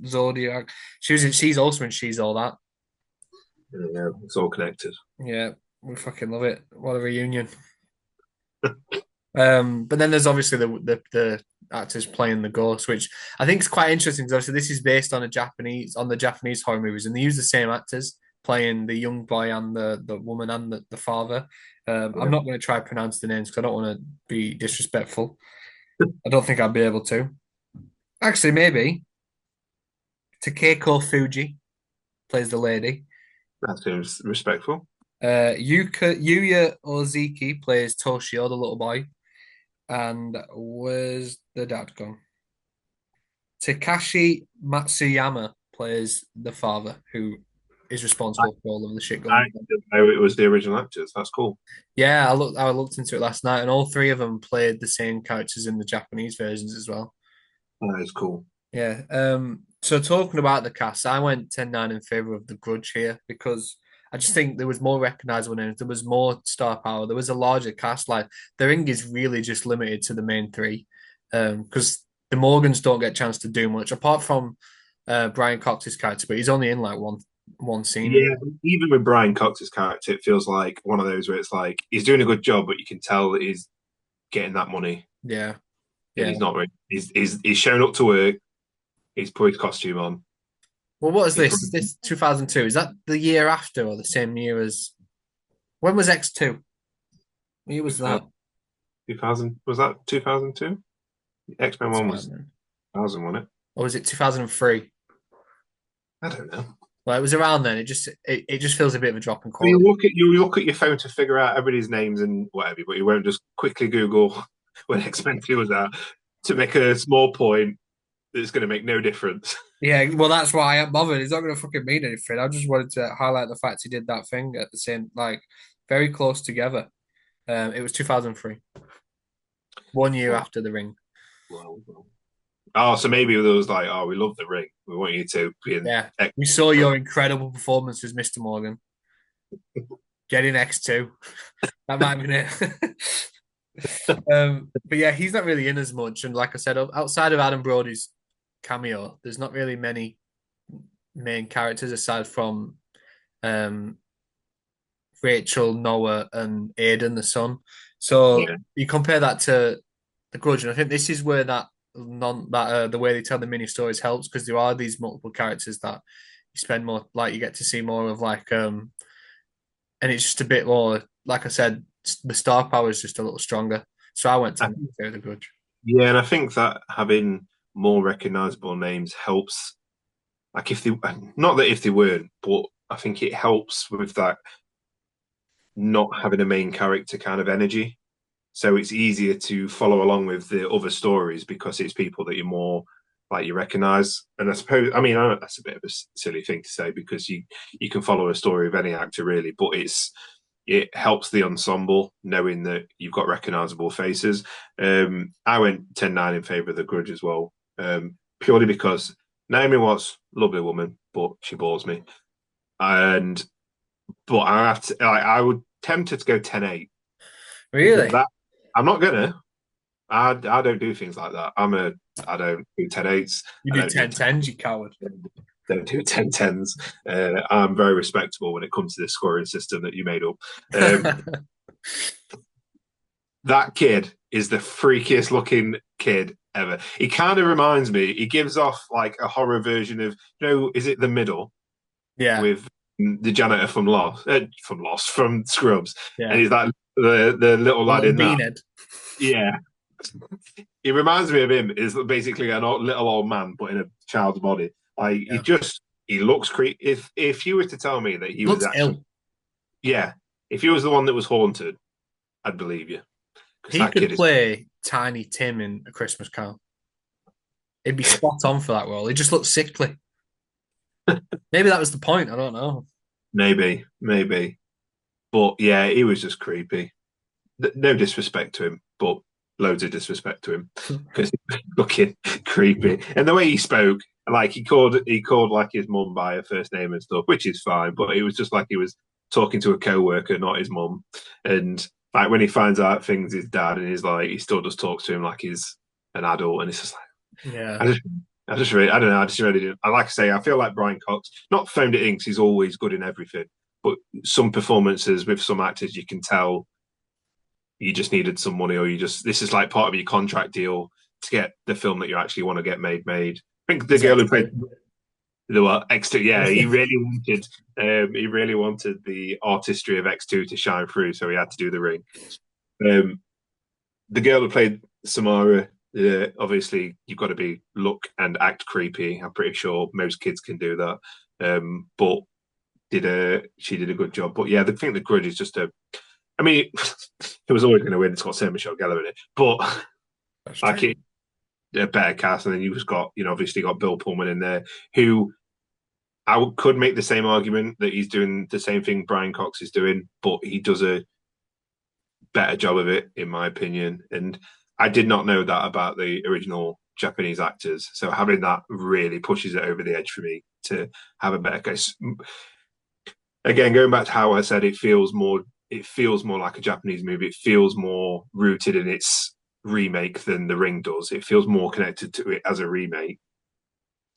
Zodiac. She's also in She's All That. Yeah, it's all connected. Yeah, we fucking love it. What a reunion. But then there's obviously the actors playing the ghost, which I think is quite interesting because obviously this is based on the Japanese horror movies, and they use the same actors playing the young boy and the woman and the father. I'm Yeah. not going to try to pronounce the names because I don't want to be disrespectful. I don't think I'd be able to. Actually, maybe Takeko Fuji plays the lady. That seems respectful. Yuya Ozeki plays Toshio, the little boy. And where's the dad gone? Takashi Matsuyama plays the father, who is I, responsible for all of the shit going I on. didn't know it was the original actors. That's cool. Yeah, I looked into it last night, and all three of them played the same characters in the Japanese versions as well. That is cool. Yeah. So talking about the cast, I went 10-9 in favor of the Grudge here because I just think there was more recognizable names, there was more star power, there was a larger cast. Like the ring is really just limited to the main three. Because the Morgans don't get a chance to do much apart from Brian Cox's character, but he's only in like one scene. Yeah, even with Brian Cox's character, it feels like one of those where it's like he's doing a good job, but you can tell that he's getting that money Yeah. and Yeah. he's not really. He's shown up to work. He's put his costume on. Well, what is He's this? Is this 2002? Is that the year after or the same year as when was X2? What year was that? 2000 was that 2002? X Men One was 2000, wasn't it? Or was it 2003? I don't know. Well, it was around then. It just feels a bit of a drop in You quality. look at your phone to figure out everybody's names and whatever, but you won't just quickly Google when X Men Two was out to make a small point that's going to make no difference. Yeah, well, that's why I am bothered. It's not going to fucking mean anything. I just wanted to highlight the fact he did that thing at the same, like, very close together. It was 2003, 1 year Well, after The Ring. well. Oh, so maybe it was like, oh, we love the ring. We want you to be in Yeah, X. we saw your incredible performance as Mr. Morgan. Get in X2. That might have been it. But yeah, he's not really in as much. And like I said, outside of Adam Brody's cameo, there's not really many main characters aside from um, Rachel, Noah, and Aiden, the son. So Yeah, you compare that to The Grudge, and I think this is where that the way they tell the mini stories helps because there are these multiple characters that you spend more like you get to see more of and it's just a bit more like I said the star power is just a little stronger. So I went I 10 for the Grudge. Yeah, and I think that having more recognizable names helps. Like if they, not that if they weren't, but I think it helps with that not having a main character kind of energy. So it's easier to follow along with the other stories because it's people that you're more like you recognize. And I suppose, I mean, I know that's a bit of a silly thing to say because you can follow a story of any actor really, but it helps the ensemble knowing that you've got recognizable faces. I went 10-9 in favor of the Grudge as well, purely because Naomi Watts, lovely woman, but she bores me. And but I have to, I would tempted to go 10-8 because Really? that I'm not gonna. I don't do things like that. I don't do 10-8s. You I do don't do 10-10s, you coward. don't do 10-10s. I'm very respectable when it comes to this scoring system that you made up. Um, that kid is the freakiest looking kid ever. He kind of reminds me. He gives off like a horror version of is it the middle Yeah, with the janitor from Scrubs, and yeah. he's that the little A lad little in that. beanhead. Yeah, he reminds me of him. Is basically a little old man, but in a child's body. Like Yeah. he looks creepy. If you were to tell me that he was Looks actually, ill. yeah, if he was the one that was haunted, I'd believe you because He that could kid is. play Tiny Tim in A Christmas Carol. He'd be spot on for that role. He just looks sickly. Maybe that was the point. I don't know. Maybe, but yeah, he was just creepy. No disrespect to him, but loads of disrespect to him because he was looking creepy. And the way he spoke, like he called like his mum by her first name and stuff, which is fine. But it was just like he was talking to a co-worker, not his mum. And like when he finds out things his dad, and he's like he still just talks to him like he's an adult, and it's just like Yeah. I just. I just really, I don't know. I just really do. I like to say, I feel like Brian Cox, not phoned it in 'cause he's always good in everything, but some performances with some actors, you can tell you just needed some money, or this is like part of your contract deal to get the film that you actually want to get made. I think the It's girl who played X2. the extra, yeah, he really wanted the artistry of X2 to shine through, so he had to do the ring. Um, the girl who played Samara, obviously you've got to be look and act creepy. I'm pretty sure most kids can do that, but she did a good job. But yeah, I think the Grudge is just a I mean, it was always going to win. It's got Sarah Michelle Gellar in it, but That's like true. a better cast. And then you've just got, obviously got Bill Pullman in there, who could make the same argument that he's doing the same thing Brian Cox is doing, but he does a better job of it, in my opinion. And I did not know that about the original Japanese actors, so having that really pushes it over the edge for me to have a better case. Again, going back to how I said it feels more like a Japanese movie. It feels more rooted in its remake than The Ring does. It feels more connected to it as a remake.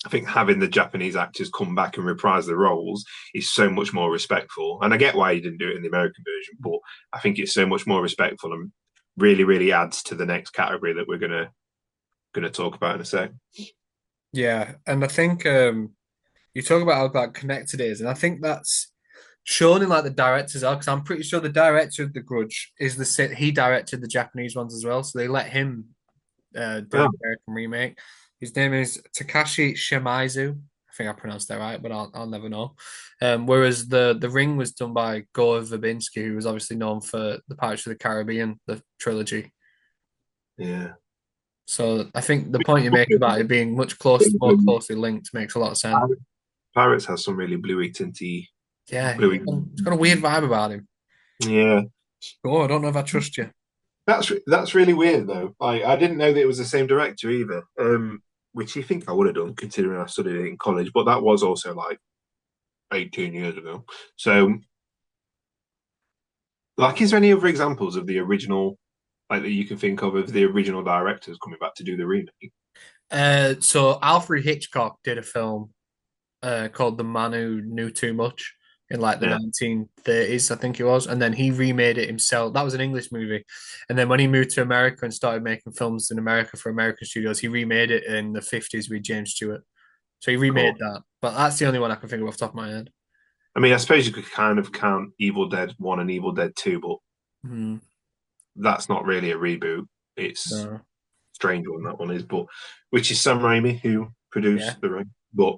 I think having the Japanese actors come back and reprise the roles is so much more respectful. And I get why you didn't do it in the American version, but I think it's so much more respectful and really, really adds to the next category that we're gonna talk about in a sec. Yeah, and I think you talk about how like connected it is, and I think that's shown in like the directors are because I'm pretty sure the director of The Grudge is he directed the Japanese ones as well, so they let him do Oh, the American remake. His name is Takashi Shimizu. I think I pronounced that right, but I'll never know. Whereas the Ring was done by Gore Verbinski, who was obviously known for the Pirates of the Caribbean, the trilogy. yeah. So I think the point you make about it being more closely linked makes a lot of sense. Pirates has some really bluey tinty Yeah, bluey. it's got a weird vibe about him. Yeah, Oh, I don't know if I trust you. that's really weird though. I didn't know that it was the same director either. Which you think I would have done considering I studied it in college, but that was also like 18 years ago. So, like, is there any other examples of the original, like that you can think of the original directors coming back to do the remake? So Alfred Hitchcock did a film called The Man Who Knew Too Much, in like the Yeah. 1930s, I think it was, and then he remade it himself. That was an English movie, and then when he moved to America and started making films in America for American studios, he remade it in the 50s with James Stewart. So he remade Cool. that, but that's the only one I can think of off the top of my head. I mean, I suppose you could kind of count Evil Dead 1 and Evil Dead 2, but Hmm. that's not really a reboot. It's No. strange one that one is, but which is Sam Raimi who Yeah. produced The Ring, but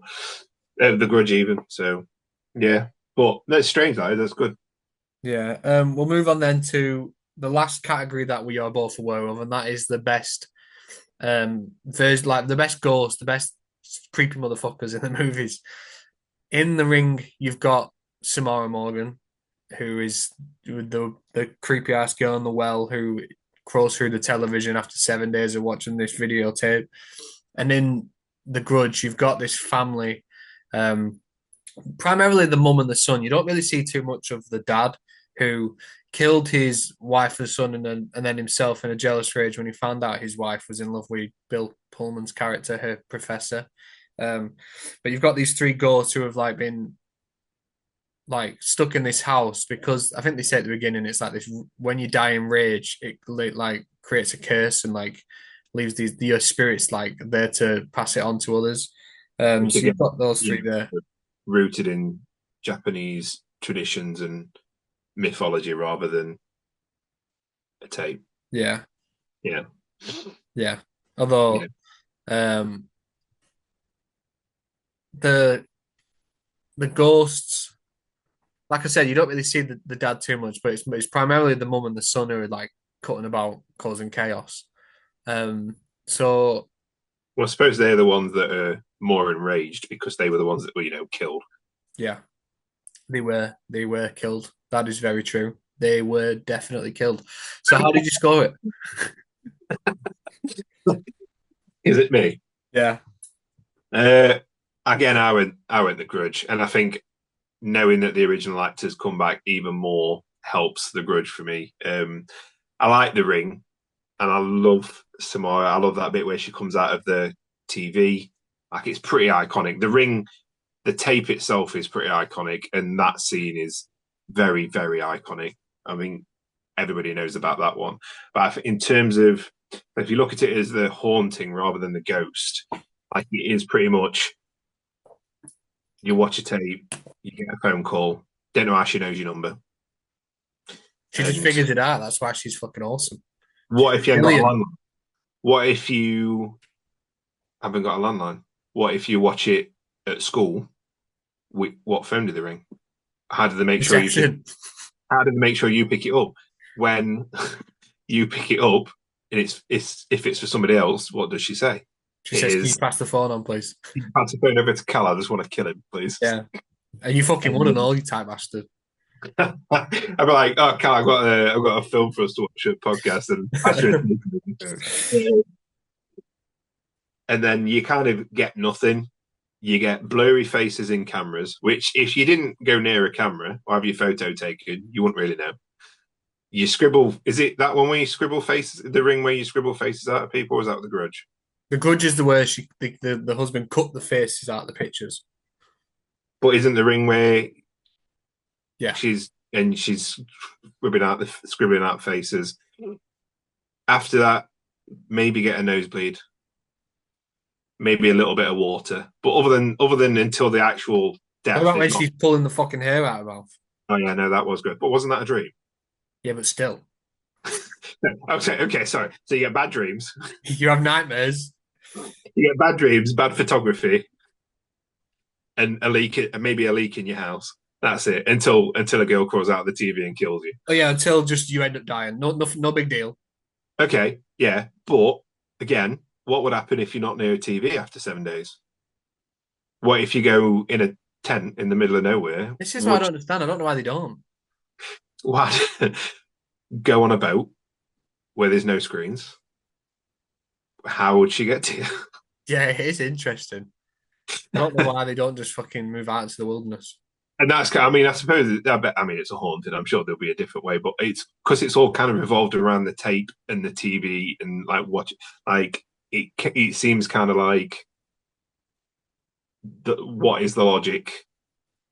The Grudge even. So yeah, but that's strange though. That's good. Yeah. We'll move on then to the last category that we are both aware of, and that is the best there's like the best ghosts, the best creepy motherfuckers in the movies. In the ring, you've got Samara Morgan, who is the creepy ass girl in the well who crawls through the television after 7 days of watching this videotape. And in The Grudge, you've got this family, um, primarily the mum and the son. You don't really see too much of the dad who killed his wife and son and then himself in a jealous rage when he found out his wife was in love with Bill Pullman's character, her professor. Um, but you've got these three ghosts who have like been like stuck in this house because I think they say at the beginning it's like this when you die in rage it like creates a curse and like leaves these your spirits like there to pass it on to others. Which So you've again, got those you three there. know, rooted in Japanese traditions and mythology rather than a tape. Yeah, Yeah, yeah. yeah. Although um the the ghosts, like I said, you don't really see the dad too much, but it's primarily the mum and the son who are like cutting about causing chaos. Um so Well, I suppose they're the ones that are more enraged because they were the ones that were, killed. yeah, they were killed. That is very true. They were definitely killed. So how did you score it? Is it me? Yeah. Uh, Again, I went the Grudge, and I think knowing that the original actors come back even more helps the Grudge for me. I like The Ring, and I love Samara. I love that bit where she comes out of the TV. Like it's pretty iconic. The Ring, the tape itself is pretty iconic, and that scene is very, very iconic. I mean, everybody knows about that one. But in terms of if you look at it as the haunting rather than the ghost, like it is pretty much you watch a tape, you get a phone call, don't know how she knows your number. She just And figured it out. That's why she's fucking awesome. what She's if you haven't got a brilliant. landline? What if you haven't got a landline? What if you watch it at school? What phone do they ring? How do they make sure you pick? Reception. How do they make sure you pick it up when you pick it up? And it's if it's for somebody else, what does she say? She It says, "Can you is. pass the phone on, please?" Pass the phone over to Cal. I just want to kill him, please. Yeah. And you fucking wouldn't know, you type bastard. I'd be like, "Oh, Cal, I've got a film for us to watch a podcast, and I should." And then you kind of get nothing. You get blurry faces in cameras, which if you didn't go near a camera or have your photo taken, you wouldn't really know. You scribble. Is it that one where you scribble faces? The Ring where you scribble faces out of people, or is that the Grudge? The Grudge is the way the husband cut the faces out of the pictures. But isn't the Ring where Yeah. she's scribbling out faces? After that, maybe get a nosebleed, maybe a little bit of water. But other than until the actual What death about is when not. she's pulling the fucking hair out of her mouth? Oh yeah, no, that was good. But wasn't that a dream? Yeah, but still. Okay, okay, sorry. So you get bad dreams. You have nightmares. You get bad dreams, bad photography, and a leak, and maybe a leak in your house. That's it. Until a girl crawls out of the TV and kills you. Oh yeah, until just you end up dying. No big deal. Okay, yeah, but again, what would happen if you're not near a TV after 7 days? What if you go in a tent in the middle of nowhere? This is what I don't understand. I don't know why they don't. What? Go on a boat where there's no screens? How would she get to you? Yeah, it is interesting. I don't know why they don't just fucking move out into the wilderness. And that's, I mean, I suppose, I mean, it's a haunted. I'm sure there'll be a different way, but it's because it's all kind of revolved around the tape and the TV and like like it seems kind of like what is the logic?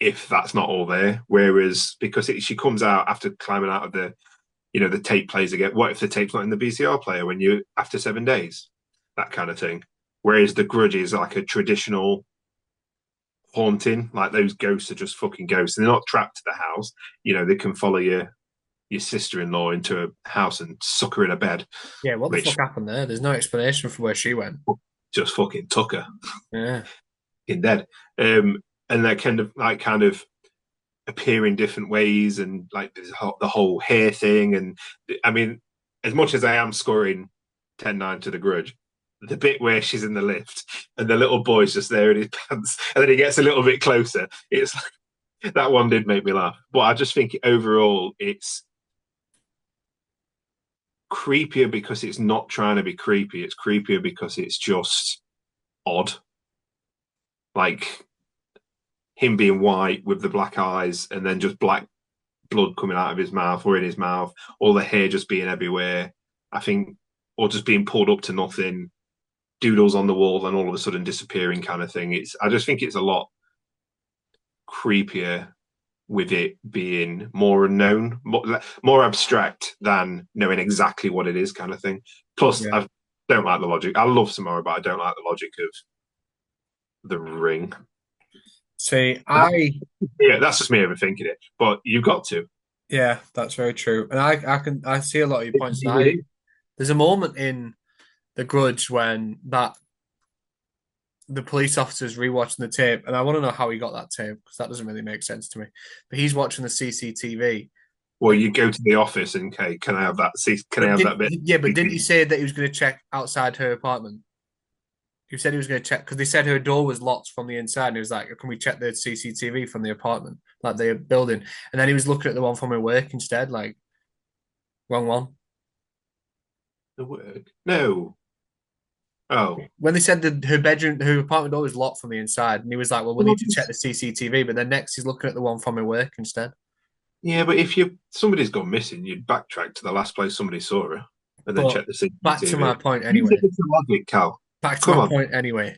if that's not all there. Whereas because she comes out after climbing out of the tape plays again. What if the tape's not in the VCR player when you after 7 days? That kind of thing. Whereas the Grudge is like a traditional haunting, like those ghosts are just fucking ghosts. And they're not trapped to the house. They can follow your sister-in-law into a house and suck her in a bed, Yeah, what the which fuck happened there? There's no explanation for where she went. just fucking took her Yeah. in dead. And they kind of appear in different ways, and like the whole hair thing. And I mean, as much as I am scoring 10-9 to the Grudge, the bit where she's in the lift and the little boy's just there in his pants, and then he gets a little bit closer. It's like, that one did make me laugh, but I just think overall it's creepier because it's not trying to be creepy. It's creepier because it's just odd. Like him being white with the black eyes and then just black blood coming out of his mouth or in his mouth, all the hair just being everywhere. I think, or just being pulled up to nothing, doodles on the wall, and all of a sudden disappearing, kind of thing. I just think it's a lot creepier with it being more unknown, more abstract than knowing exactly what it is, kind of thing. Plus, Yeah. I don't like the logic. I love Samara, but I don't like the logic of the ring. See, Yeah, that's just me overthinking it. But you've got to. yeah, that's very true. And I see a lot of your points. And DVD. there's a moment in The Grudge when the police officer's rewatching the tape, and I want to know how he got that tape because that doesn't really make sense to me. But he's watching the CCTV. Well, you go to the office and okay, can I have that? See, can I But have did that bit? yeah, but didn't he say that he was going to check outside her apartment? He said he was going to check because they said her door was locked from the inside, and he was like, "Can we check the CCTV from the apartment, like the building?" And then he was looking at the one from her work instead, like wrong one. The word? No. Oh. When they said that her apartment door was locked from the inside, and he was like, "Well, we'll Well, need to check the CCTV." But then next, he's looking at the one from her work instead. yeah, but if somebody's gone missing, you'd backtrack to the last place somebody saw her and then But check the back to my CCTV. point Use anyway. it as a logic, Cal. Back to Come my on. point anyway.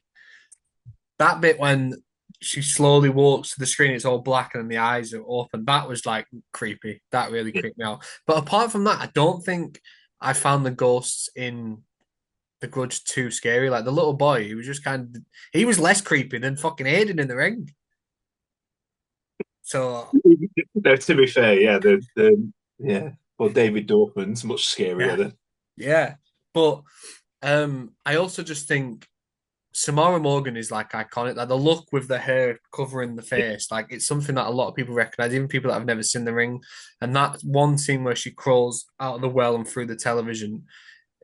That bit when she slowly walks to the screen, it's all black and then the eyes are open. That was like creepy. That really Yeah. creeped me out. But apart from that, I don't think I found the ghosts in The Grudge too scary. Like the little boy, he was just he was less creepy than fucking Aiden in the ring. So No, to be fair, yeah, the yeah. Well, David Dorfman's much scarier yeah, than yeah. But I also just think Samara Morgan is like iconic. Like the look with the hair covering the face, like it's something that a lot of people recognize, even people that have never seen the ring. And that one scene where she crawls out of the well and through the television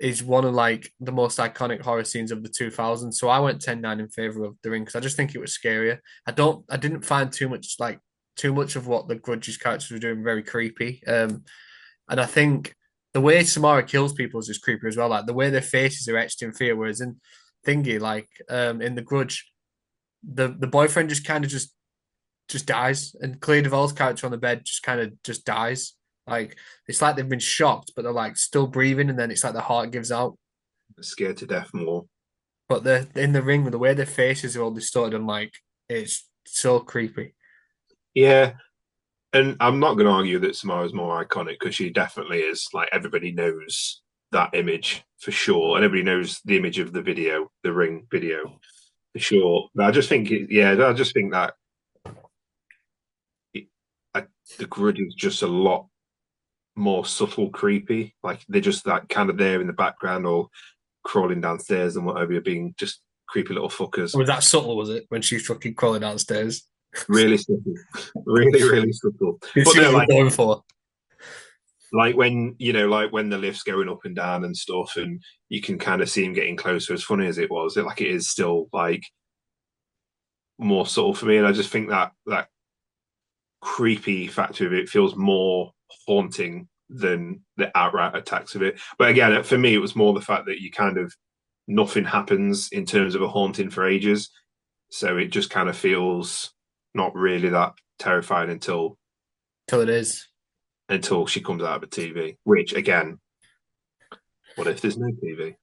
is one of like the most iconic horror scenes of the 2000s. So I went 10-9 in favor of the ring because I just think it was scarier. I didn't find too much of what the Grudge's characters were doing very creepy. And I think the way Samara kills people is just creepy as well. Like the way their faces are etched in fear, whereas in Thingy, like in The Grudge, the boyfriend just kind of just dies, and Claire Duvall's character on the bed just kind of just dies. Like it's like they've been shocked, but they're like still breathing, and then it's like their heart gives out. scared to death more. But they're in the ring, the way their faces are all distorted, and like it's so creepy. Yeah, and I'm not going to argue that Samara's more iconic because she definitely is. Like everybody knows that image for sure, and everybody knows the image of the video, the ring video for sure. But I just think, I just think that it, I, the Grudge is just a lot more subtle, creepy. Like they're just that kind of there in the background or crawling downstairs and whatever, being just creepy little fuckers. Or was that subtle? Was it when she's fucking crawling downstairs? Really subtle, really, really subtle. You But see no, what we're going for? like when like when the lift's going up and down and stuff, and you can kind of see him getting closer. As funny as it was, it is still like more subtle for me, and I just think that creepy factor of it feels more haunting than the outright attacks of it. But again, for me, it was more the fact that you kind of nothing happens in terms of a haunting for ages, so it just kind of feels not really that terrifying Till it is. until she comes out of a TV. Which again, what if there's no TV?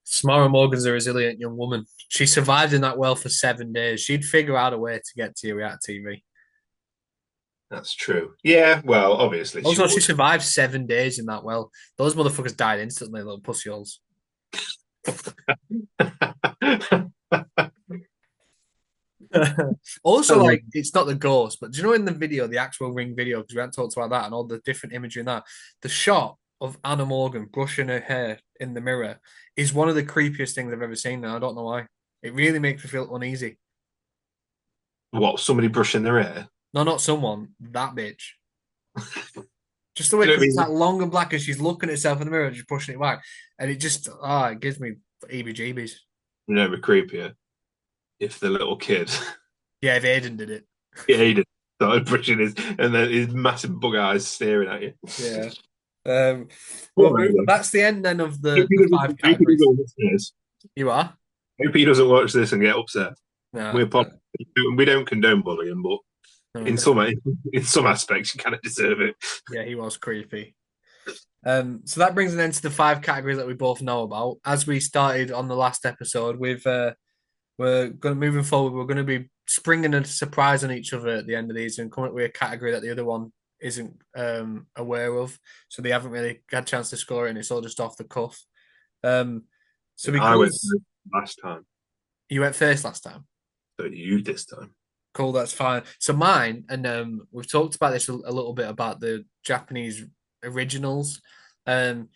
Samara Morgan's a resilient young woman. She survived in that well for 7 days. She'd figure out a way to get to you at TV. That's true. Yeah, well, obviously she Also, she would. survived 7 days in that well. Those motherfuckers died instantly, little pussy holes. Also, Hello. like, it's not the ghost, but do you know in the video, the actual ring video, because we hadn't talked about that and all the different imagery in that, the shot of Anna Morgan brushing her hair in the mirror is one of the creepiest things I've ever seen. And I don't know why. It really makes me feel uneasy. What, somebody brushing their hair? No, not someone, that bitch. Just the way, Do you know because what I it's mean? like long and black, and she's looking at herself in the mirror, and just pushing it back, and it just it gives me EBGBs. You know, it'd be creepier if the little kid, Yeah, if Aiden did it. Aiden, started brushing his, and then his massive bug eyes staring at you. Yeah. Um, Poor well, Aiden. that's the end then of Hope he the doesn't, five hope he categories. doesn't watch this. You are? Hope he doesn't watch this and get upset. No, We're pop- we don't condone bullying, but no, in no. some aspects, you kind of deserve it. Yeah, he was creepy. So that brings an end to the five categories that we both know about. As we started on the last episode, we're going moving forward. We're going to be springing a surprise on each other at the end of these and coming up with a category that the other one isn't aware of, so they haven't really had a chance to score it, and it's all just off the cuff. Um, so I went because last time, you went first last time, so you this time. cool, that's fine. So mine, and we've talked about this a little bit about the Japanese originals, um,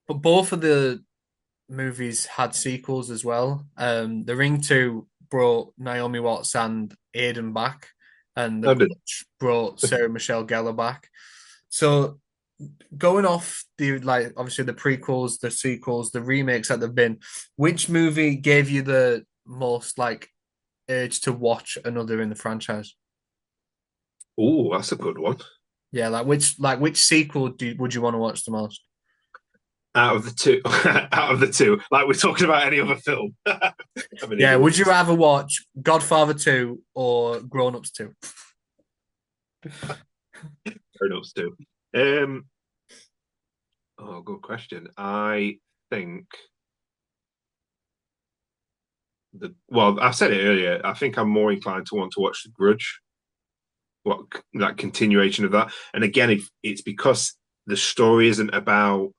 but both of the movies had sequels as well. The Ring 2 brought Naomi Watts and Aiden back, and The I did. Grudge brought Sarah Michelle Gellar back. So going off the like obviously the prequels, the sequels, the remakes that they've been, which movie gave you the most like urge to watch another in the franchise? Oh, that's a good one. Yeah, like which sequel would you want to watch the most? Out of the two, out of the two, like we're talking about any other film. I'm an Yeah, idiot. would you rather watch Godfather 2 or Grown Ups 2? Grown ups too. Um, oh, good question. I think I've said it earlier. I think I'm more inclined to want to watch The Grudge, what that continuation of that. And again, if it's because the story isn't about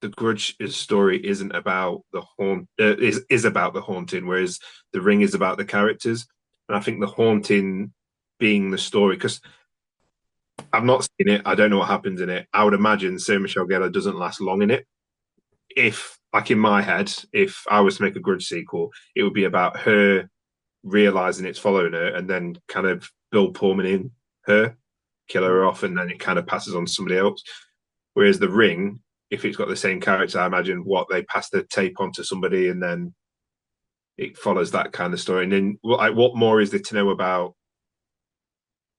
the Grudge's story isn't about the is about the haunting, whereas the Ring is about the characters. And I think the haunting being the story, because I've not seen it, I don't know what happens in it. I would imagine Sarah Michelle Gellar doesn't last long in it. If, like in my head, if I was to make a Grudge sequel, it would be about her realizing it's following her, and then kind of Bill Pullman in her, kill her off, and then it kind of passes on to somebody else. Whereas the Ring, if it's got the same character, I imagine what they pass the tape on to somebody, and then it follows that kind of story. And then, like, what more is there to know about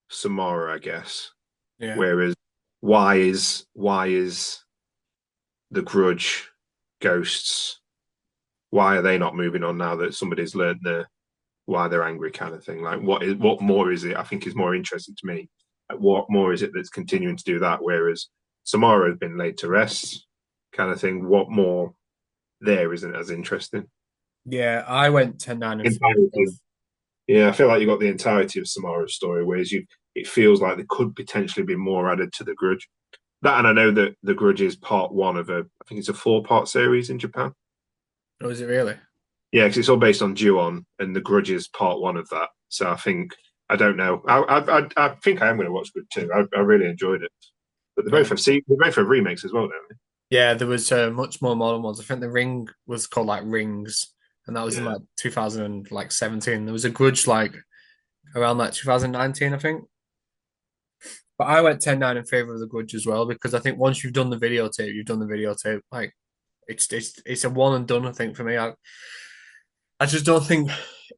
Samara? I guess. Yeah. Whereas, why is the Grudge ghosts? Why are they not moving on now that somebody's learned why they're angry, kind of thing? Like, what more is it? I think is more interesting to me. Like, what more is it that's continuing to do that? Whereas Samara has been laid to rest, kind of thing. What more there isn't as interesting? Yeah, I went 10-9 in favor of. Entirety. Yeah, I feel like you got the entirety of Samara's story, whereas it feels like there could potentially be more added to the Grudge. That, and I know that the Grudge is part one of I think it's a four-part series in Japan. Oh, is it really? Yeah, because it's all based on Ju-on, and the Grudge is part one of that. So I think I don't know. I think I am going to watch Grudge too. I really enjoyed it, but Yeah. they both have remakes as well, don't they? Yeah, there was much more modern ones. I think the Ring was called like Rings, and that was in Yeah. like 2017. There was a Grudge like around like 2019, I think. But I went 10-9 in favor of the Grudge as well because I think once you've done the videotape, you've done the videotape. Like it's a one and done. I think for me, I just don't think.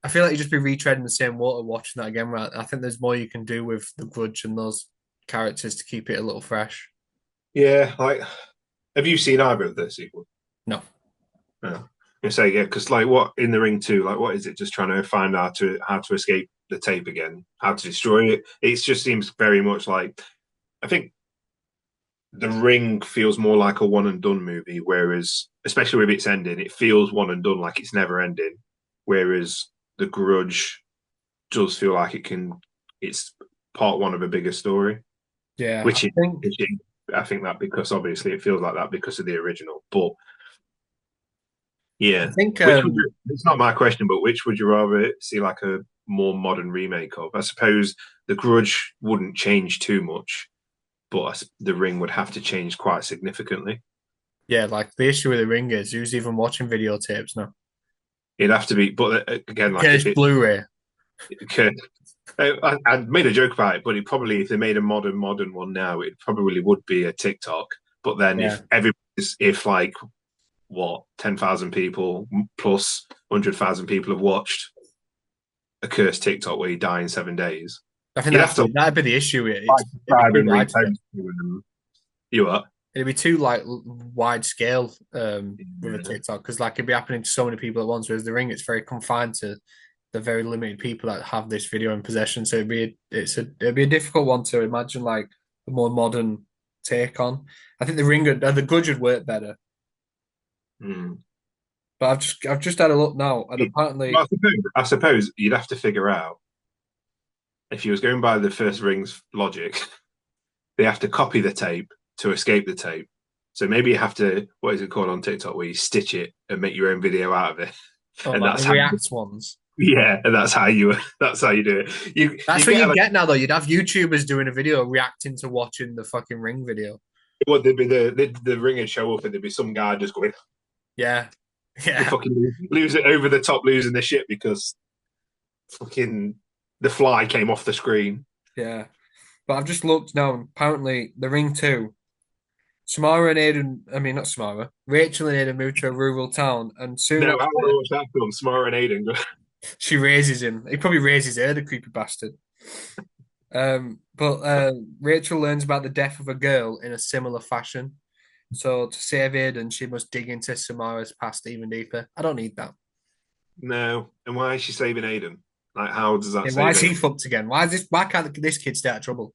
I feel like you just be retreading the same water watching that again. Right? I think there's more you can do with the Grudge and those characters to keep it a little fresh. Yeah, like have you seen either of the sequels? No. No. You say yeah, because like what in the Ring 2, like what is it? Just trying to find out how to escape the tape again, how to destroy it. It just seems very much like I think the Ring feels more like a one and done movie, whereas especially with its ending, it feels one and done, like it's never ending. Whereas the Grudge does feel like it's part one of a bigger story, Yeah, which I think that because obviously it feels like that because of the original. But I yeah, think it's not my question, but which would you rather see like a more modern remake of? I suppose The Grudge wouldn't change too much, but The Ring would have to change quite significantly. yeah, like the issue with the ring is who's even watching videotapes now? It'd have to be, but again, like Cash if it, Blu-ray. I made a joke about it, but it probably if they made a modern one now, it probably would be a TikTok. But then Yeah. if like what 10,000 people plus 100,000 people have watched a cursed TikTok where you die in 7 days, I think you'd have to that'd be the issue. like It'd be subscribe too and widespread. repost them. You what? It'd be too like wide scale with a Yeah. TikTok because like it'd be happening to so many people at once. Whereas the ring, it's very confined to the very limited people that have this video in possession. So it'd be a difficult one to imagine like a more modern take on. I think the ring the Grudge would work better. Mm. But I've just had a look now, and apparently, Well, I suppose you'd have to figure out if you was going by the first Rings logic, they have to copy the tape to escape the tape. So maybe you have to, what is it called on TikTok, where you stitch it and make your own video out of it, oh, and like the that's how, React ones. yeah, and that's how you do it. You That's what get you'd like get now, though. You'd have YouTubers doing a video reacting to watching the fucking ring video. what there'd be the ring would show up and there'd be some guy just going Yeah, you yeah, fucking lose it over the top, losing the shit because fucking the fly came off the screen. yeah. But I've just looked now, and apparently, the ring too. Samara and Aiden, I mean, not Samara, Rachel and Aiden moved to a rural town, and soon No, I want after, to watch that film, Samara and Aiden. she raises him. He probably raises her, the creepy bastard. But Rachel learns about the death of a girl in a similar fashion. So to save Aiden, she must dig into Samara's past even deeper. I don't need that. No, and why is she saving Aiden? Like, how does that Yeah, why save is he Aiden? fucked again? Why is this? Why can't this kid stay out of trouble?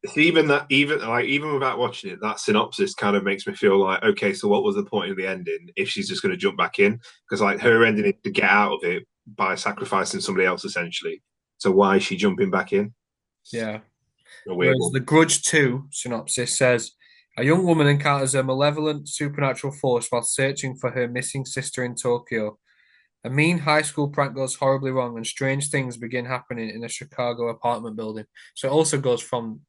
It's even that, even without watching it, that synopsis kind of makes me feel like, okay, so what was the point of the ending if she's just going to jump back in? Because like her ending is to get out of it by sacrificing somebody else essentially. So why is she jumping back in? Yeah. A weird Whereas one. the Grudge 2 synopsis says a young woman encounters a malevolent supernatural force while searching for her missing sister in Tokyo. A mean high school prank goes horribly wrong, and strange things begin happening in a Chicago apartment building. So it also goes from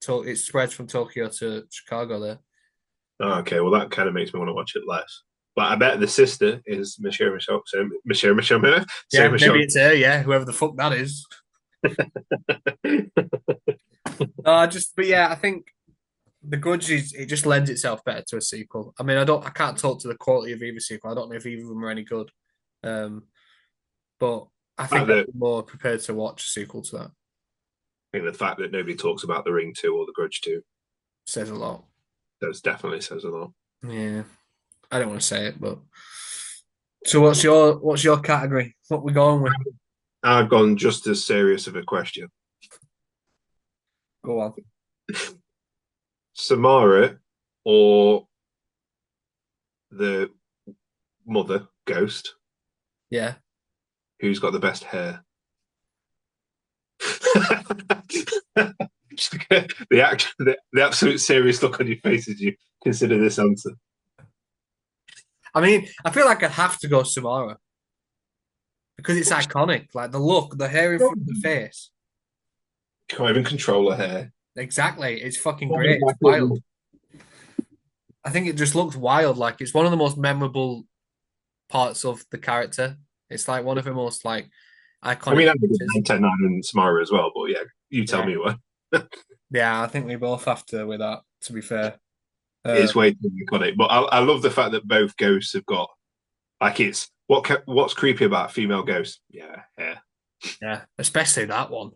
it spreads from Tokyo to Chicago there. Oh, okay, well that kind of makes me want to watch it less. But I bet the sister is Michelle, Yeah, Michelle. maybe it's her. Yeah, whoever the fuck that is. But yeah, I think the Grudge is it just lends itself better to a sequel. I mean, I can't talk to the quality of either sequel. I don't know if either of them are any good. Um, but I think I'd that be more prepared to watch a sequel to that. I think the fact that nobody talks about the Ring 2 or the Grudge 2, Says a lot. that definitely says a lot. Yeah, I don't want to say it, but so what's your category? What we going with? I've gone just as serious of a question. Go on. Samara or the mother ghost, Yeah. who's got the best hair? The absolute serious look on your face as you consider this answer. I mean, I feel like I'd have to go Samara because it's iconic. Like the look, the hair in front of the face. Can't even control her hair. Exactly. It's fucking great. It's wild. I think it just looks wild. Like it's one of the most memorable parts of the character. It's like one of the most like I iconic mean, I'm features. 10 9 and Samara as well, but yeah, you tell Yeah. me what. Yeah, I think we both have to with that, to be fair. Uh, It's way too iconic. But I love the fact that both ghosts have got like it's what's creepy about female ghosts? Yeah, hair. yeah, especially that one.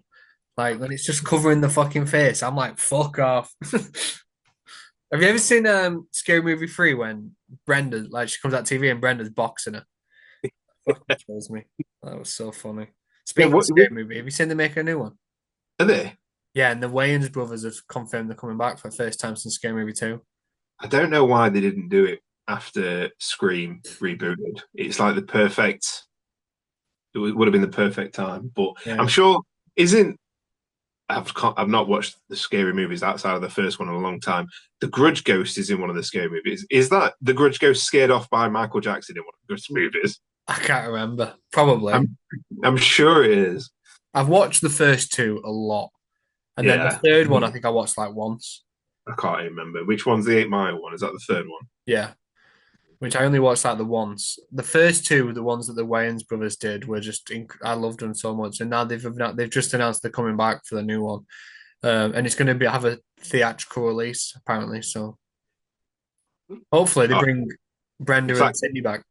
Like when it's just covering the fucking face, I'm like, fuck off. Have you ever seen Scary Movie 3 when Brenda, like she comes out TV and Brenda's boxing her? Fucking kills me. That was so funny. Yeah, Speaking of Scary Movie, have you seen them make a new one? are they? Yeah, and the Wayans brothers have confirmed they're coming back for the first time since Scary Movie 2. I don't know why they didn't do it after Scream rebooted. It's like the perfect. It would have been the perfect time, but Yeah. I'm sure isn't. I've not watched the scary movies outside of the first one in a long time. The Grudge ghost is in one of the scary movies. Is that the Grudge ghost scared off by Michael Jackson in one of the Grudge movies? I can't remember. Probably. I'm sure it is. I've watched the first two a lot, and then the Yeah, third one I think I watched like once. I can't even remember which one's the 8 Mile one. Is that the third one? Yeah, which I only watched like the once. The first two, the ones that the Wayans brothers did, were I loved them so much, and now they've just announced they're coming back for the new one, and it's going to be have a theatrical release apparently. So hopefully they Oh, bring Brenda if and that Cindy back.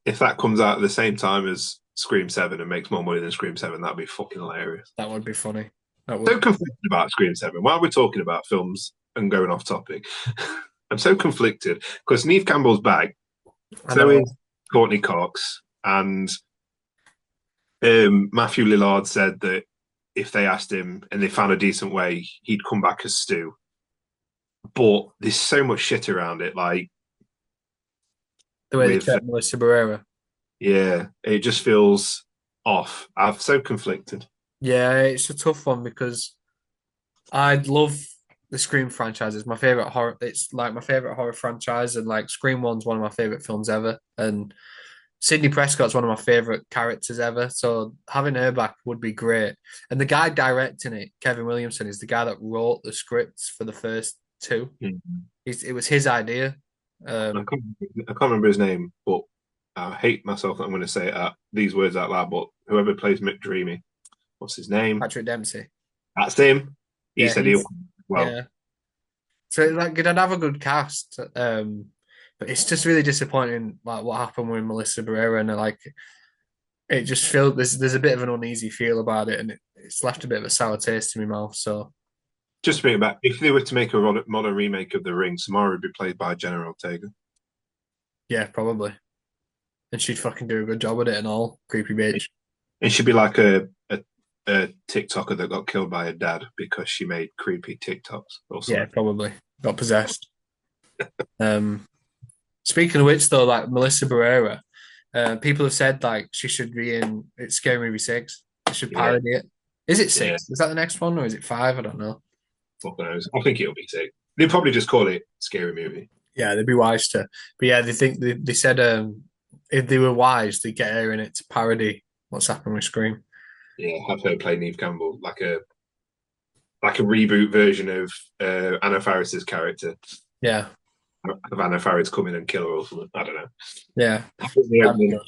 if that comes out at the same time as Scream 7 and makes more money than Scream 7, that'd be fucking hilarious. That would be funny. That So would. conflicted about Scream 7. Why are we talking about films and going off topic? I'm so conflicted because Neve Campbell's back, I so know. is Courtney Cox, and Matthew Lillard said that if they asked him and they found a decent way, he'd come back as Stu. But there's so much shit around it, like The way they with treat Melissa Barrera. yeah, it just feels off. I'm so conflicted. Yeah, it's a tough one because I'd love the Scream franchise. It's my favorite horror. It's like my favorite horror franchise, and like Scream One's one of my favorite films ever. And Sidney Prescott's one of my favorite characters ever. So having her back would be great. And the guy directing it, Kevin Williamson, is the guy that wrote the scripts for the first two. Mm. It was his idea. I Um, can't, I can't remember his name, but I hate myself that I'm going to say these words out loud. But whoever plays McDreamy, what's his name? Patrick Dempsey. That's him. He Yeah, said he'll he's well. yeah. So like, I'd have a good cast. But it's just really disappointing, like what happened with Melissa Barrera, and like it just feels there's a bit of an uneasy feel about it, and it's left a bit of a sour taste in my mouth. So Just to bring it back, if they were to make a modern remake of The Ring, Samara would be played by Jenna Ortega. yeah, probably, and she'd fucking do a good job with it and all. Creepy bitch. It should be like a TikToker that got killed by her dad because she made creepy TikToks or Yeah, something. probably got possessed. Um, Speaking of which, though, like Melissa Barrera, people have said like she should be in it's Scary Movie 6. They should Yeah, parody it. Is it yeah. 6? Is that the next one or is it 5? I don't know. Fuck knows. I think it'll be sick. They'd probably just call it Scary Movie. Yeah, they'd be wise to. But yeah, they said if they were wise, they'd get her in it to parody what's happened with Scream. Yeah, have her play Neve Campbell like a reboot version of Anna Faris's character. Yeah, Have Anna Faris come in and kill her or something. I don't know. yeah, that'd be Yeah, good.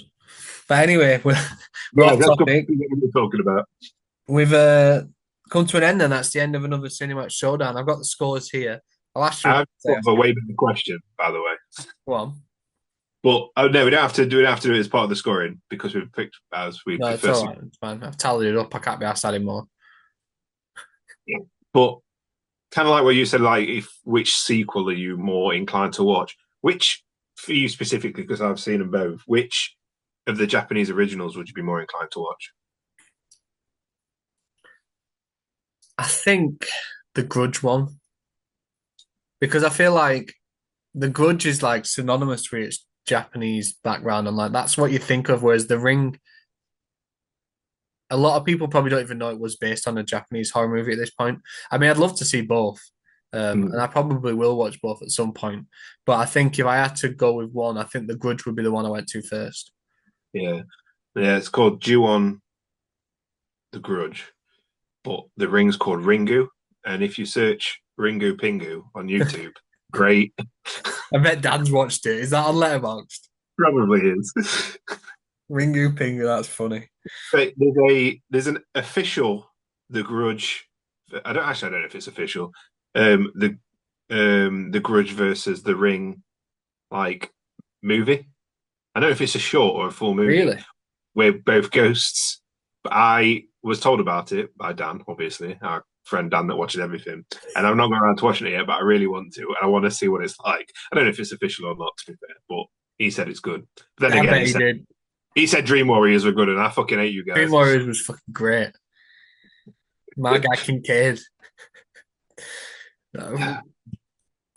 But anyway, we're off that's topic. completely what we're talking about. We've come to an end, and that's the end of another CineMatch showdown. I've got the scores here. I'll ask you I have what sort of a way better question, by the way. go on. But oh no, we don't have to do it as part of the scoring because we've picked as we No, picked it's first. all right. It's fine. I've tallied it up. I can't be asked anymore. But kind of like what you said, like if which sequel are you more inclined to watch? Which for you specifically, because I've seen them both. Which of the Japanese originals would you be more inclined to watch? I think the Grudge one because I feel like the Grudge is like synonymous with its Japanese background and like that's what you think of. Whereas the Ring, a lot of people probably don't even know it was based on a Japanese horror movie at this point. I mean, I'd love to see both, and I probably will watch both at some point. But I think if I had to go with one, I think the Grudge would be the one I went to first. Yeah, yeah. It's called Ju-on the Grudge, but the ring's called Ringu. And if you search Ringu Pingu on YouTube, great. I bet Dan's watched it. Is that on Letterboxd? Probably is. Ringu Pingu, that's funny. But there's an official The Grudge. I don't know if it's official. The Grudge versus the Ring like movie. I don't know if it's a short or a full movie. Really? We're both ghosts. But I was told about it by Dan, obviously, our friend Dan that watches everything. And I'm not going around to watching it yet, but I really want to. And I want to see what it's like. I don't know if it's official or not, to be fair, but he said it's good. But then I again, bet he did. he said Dream Warriors were good, and I fucking hate you Dream guys. Warriors was fucking great. My guy Kincaid. I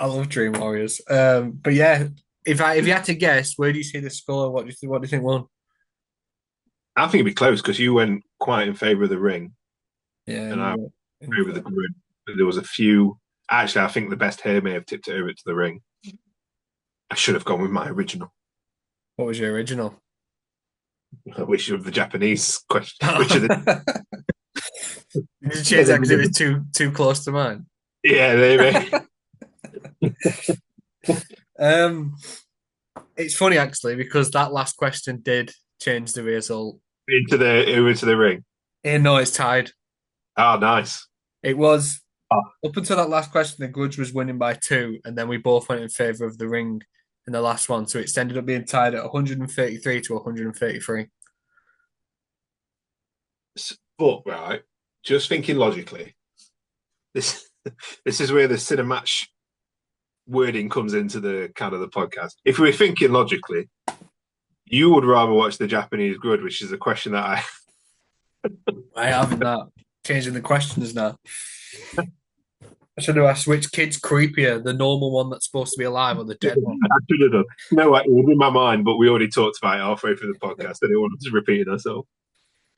love Dream Warriors. But yeah, if you had to guess, where do you see the score? What do you think won? I think it'd be close because you went quite in favour of the ring, Yeah, and I over the Grudge. There was a few. Actually, I think the best here may have tipped it over to the ring. I should have gone with my original, What was your original? which of the Japanese question, which are the Did you change that because it was too close to mine? yeah, maybe Um, it's funny actually because that last question did change the result. into the over to the ring. No, it's tied. Oh, nice. It was Oh, up until that last question, the Grudge was winning by two, and then we both went in favour of the ring in the last one. So it's ended up being tied at 133 to 133. but right, just thinking logically, this this is where the CineMatch wording comes into the kind of the podcast. If we were thinking logically, you would rather watch the Japanese Grudge, which is a question that I haven't that. Changing the questions now. I should have asked which kid's creepier, the normal one that's supposed to be alive or the dead one. I should have done. No, it was in my mind, but we already talked about it halfway through the podcast. I didn't want to repeat ourselves.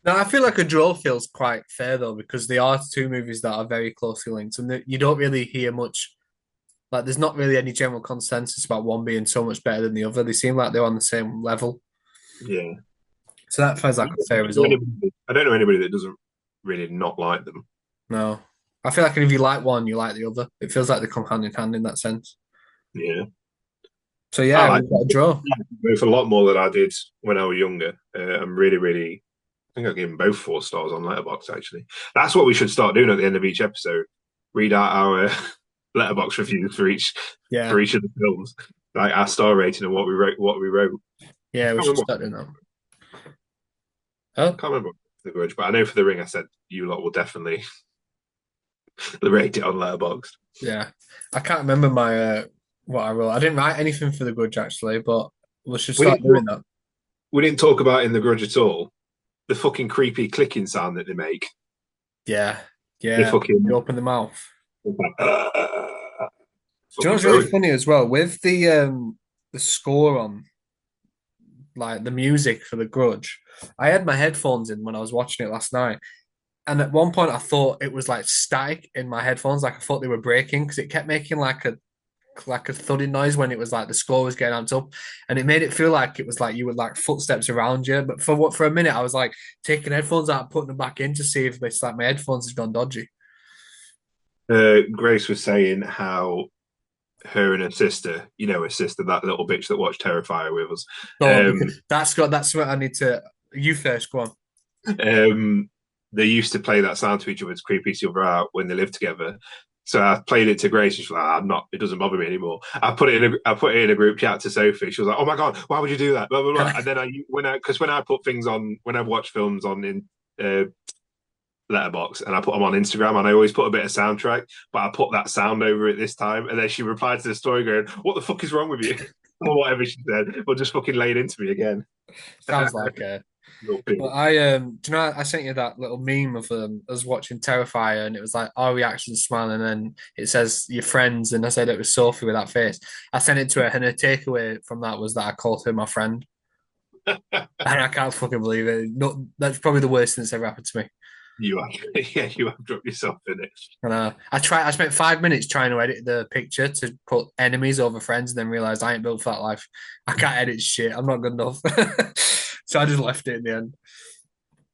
No, I feel like a draw feels quite fair though, because they are two movies that are very closely linked, and you don't really hear much. Like, there's not really any general consensus about one being so much better than the other. They seem like they're on the same level, Yeah, so that feels like a fair result. I don't know anybody that doesn't really not like them. No, I feel like if you like one, you like the other. It feels like they come hand in hand in that sense. Yeah, So I yeah, like we've got a draw. both a lot more than I did when I was younger. I'm really, really. I think I gave them both 4 stars on Letterboxd. Actually, that's what we should start doing at the end of each episode. Read out our Letterboxd reviews Yeah, for each of the films, like our star rating and what we wrote. What we wrote. yeah, we Can't should remember, start doing that. Oh, can't remember the Grudge, but I know for the Ring, I said you lot will definitely rate it on Letterboxd. yeah. I can't remember my what I wrote. I didn't write anything for the Grudge actually, but we should We start didn't doing that. we didn't talk about in the Grudge at all the fucking creepy clicking sound that they make. Yeah, They yeah. You fucking open the mouth. Do you know fucking what's really brilliant. funny as well with the score on like the music for the Grudge? I had my headphones in when I was watching it last night, and at one point I thought it was like static in my headphones, like I thought they were breaking because it kept making like a thudding noise when it was like the score was getting amped up, and it made it feel like it was like you were like footsteps around you. But for a minute, I was like taking headphones out, putting them back in to see if it's like my headphones had gone dodgy. Grace was saying how her and her sister, her sister, that little bitch that watched Terrifier with us, Go on, um, because that's what I need to. You first, go on. um, they used to play that sound to each other to creep each other out when they lived together. So I played it to Grace, and she's like, "I'm not. It doesn't bother me anymore." I put it in a group chat to Sophie. She was like, "Oh my god, why would you do that?" Blah blah blah. And then when I put things on when I watch films on in Letterbox and I put them on Instagram, and I always put a bit of soundtrack, but I put that sound over it this time. And then she replied to the story going, "What the fuck is wrong with you?" Or whatever she said, or just fucking laid into me again. Sounds like but do you know I sent you that little meme of us watching Terrifier and it was like our reaction smile and then it says your friends and I said it was Sophie with that face. I sent it to her and her takeaway from that was that I called her my friend. And I can't fucking believe it. No, that's probably the worst thing that's ever happened to me. You have, yeah, you have dropped yourself in it. And I spent 5 minutes trying to edit the picture to put enemies over friends and then realized I ain't built for that life. I can't edit shit. I'm not good enough. So I just left it in the end.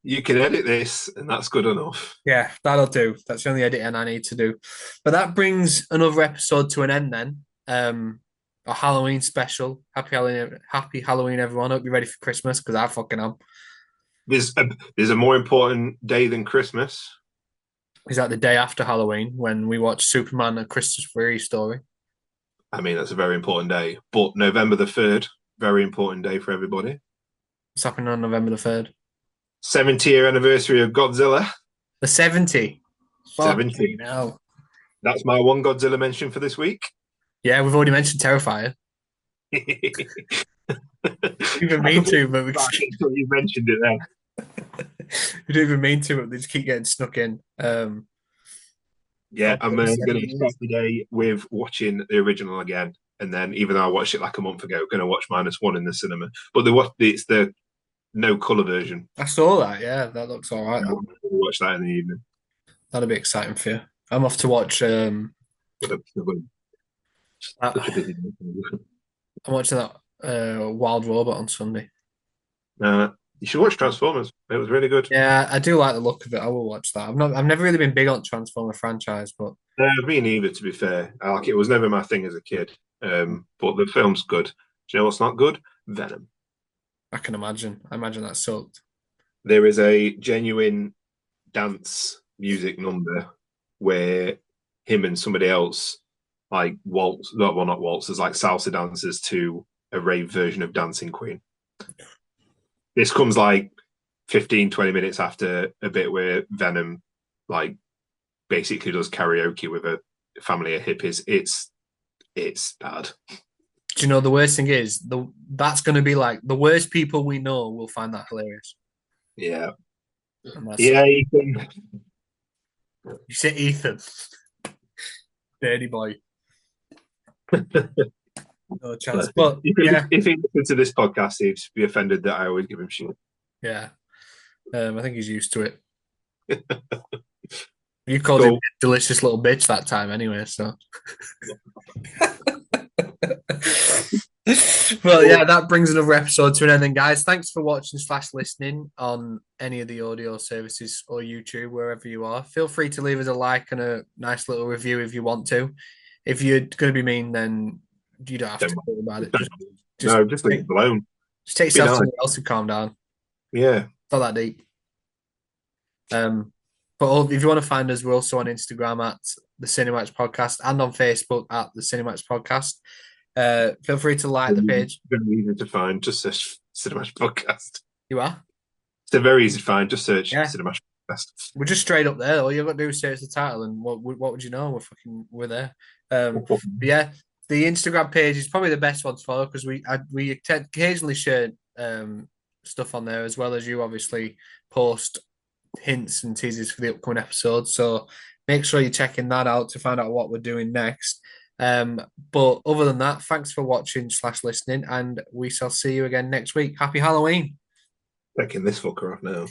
You can edit this, and that's good enough. Yeah, that'll do. That's the only editing I need to do. But that brings another episode to an end then. A Halloween special. Happy Halloween, everyone. Hope you're ready for Christmas because I fucking am. There's a more important day than Christmas. Is that the day after Halloween when we watch Superman: A Christopher Reeve Story? I mean, that's a very important day. But November the 3rd, very important day for everybody. It's happening on November the 3rd. 70th anniversary of Godzilla. The 70. 70. Fucking hell. That's my one Godzilla mention for this week. Yeah, we've already mentioned Terrifier. You We didn't even mean to, but you mentioned it there. we didn't even mean to, but they just keep getting snuck in. Yeah, I'm going to start the day with watching the original again. And then, even though I watched it like a month ago, going to watch -1 in the cinema. But it's the no colour version. I saw that. Yeah, that looks all right. I'll watch that in the evening. That'll be exciting for you. I'm off to watch. What a, what a- such a I'm busy day. watching that Wild Robot on Sunday. You should watch Transformers. It was really good. Yeah, I do like the look of it. I will watch that. I've never really been big on Transformer franchise, but Me neither, to be fair. Like it was never my thing as a kid. But the film's good. Do you know what's not good? Venom. I can imagine. I imagine that sucked. There is a genuine dance music number where him and somebody else like waltz, no, well, not waltz, there's like salsa dancers to a rave version of Dancing Queen. This comes like 15, 20 minutes after a bit where Venom like basically does karaoke with a family of hippies. It's bad. Do you know the worst thing is that's going to be like the worst people we know will find that hilarious. Yeah. And that's Yeah, Ethan. you say Ethan, dirty boy, no chance. But yeah, If he listened to this podcast, he'd be offended that I always give him shit. yeah. I think he's used to it. You called him So, a delicious little bitch that time, anyway. So, well, yeah, that brings another episode to an end. Then, guys, thanks for watching slash listening on any of the audio services or YouTube, wherever you are. Feel free to leave us a like and a nice little review if you want to. If you're going to be mean, then you don't have to worry about it. Just no, just leave it alone. just take Be yourself nice. somewhere else and calm down. Yeah. It's not that deep. But if you want to find us, we're also on Instagram at the CineMatch Podcast and on Facebook at the CineMatch Podcast. Feel free to like the page. Very easy to find. Just search CineMatch Podcast. You are? It's very easy to find. Just search Yeah. CineMatch Podcast. We're just straight up there. All you've got to do is search the title, and what would you know? We're there. But yeah, the Instagram page is probably the best one to follow because we occasionally share stuff on there as well as you obviously post hints and teasers for the upcoming episodes. So make sure you're checking that out to find out what we're doing next. But other than that, thanks for watching slash listening, and we shall see you again next week. Happy Halloween. Taking this fucker off now.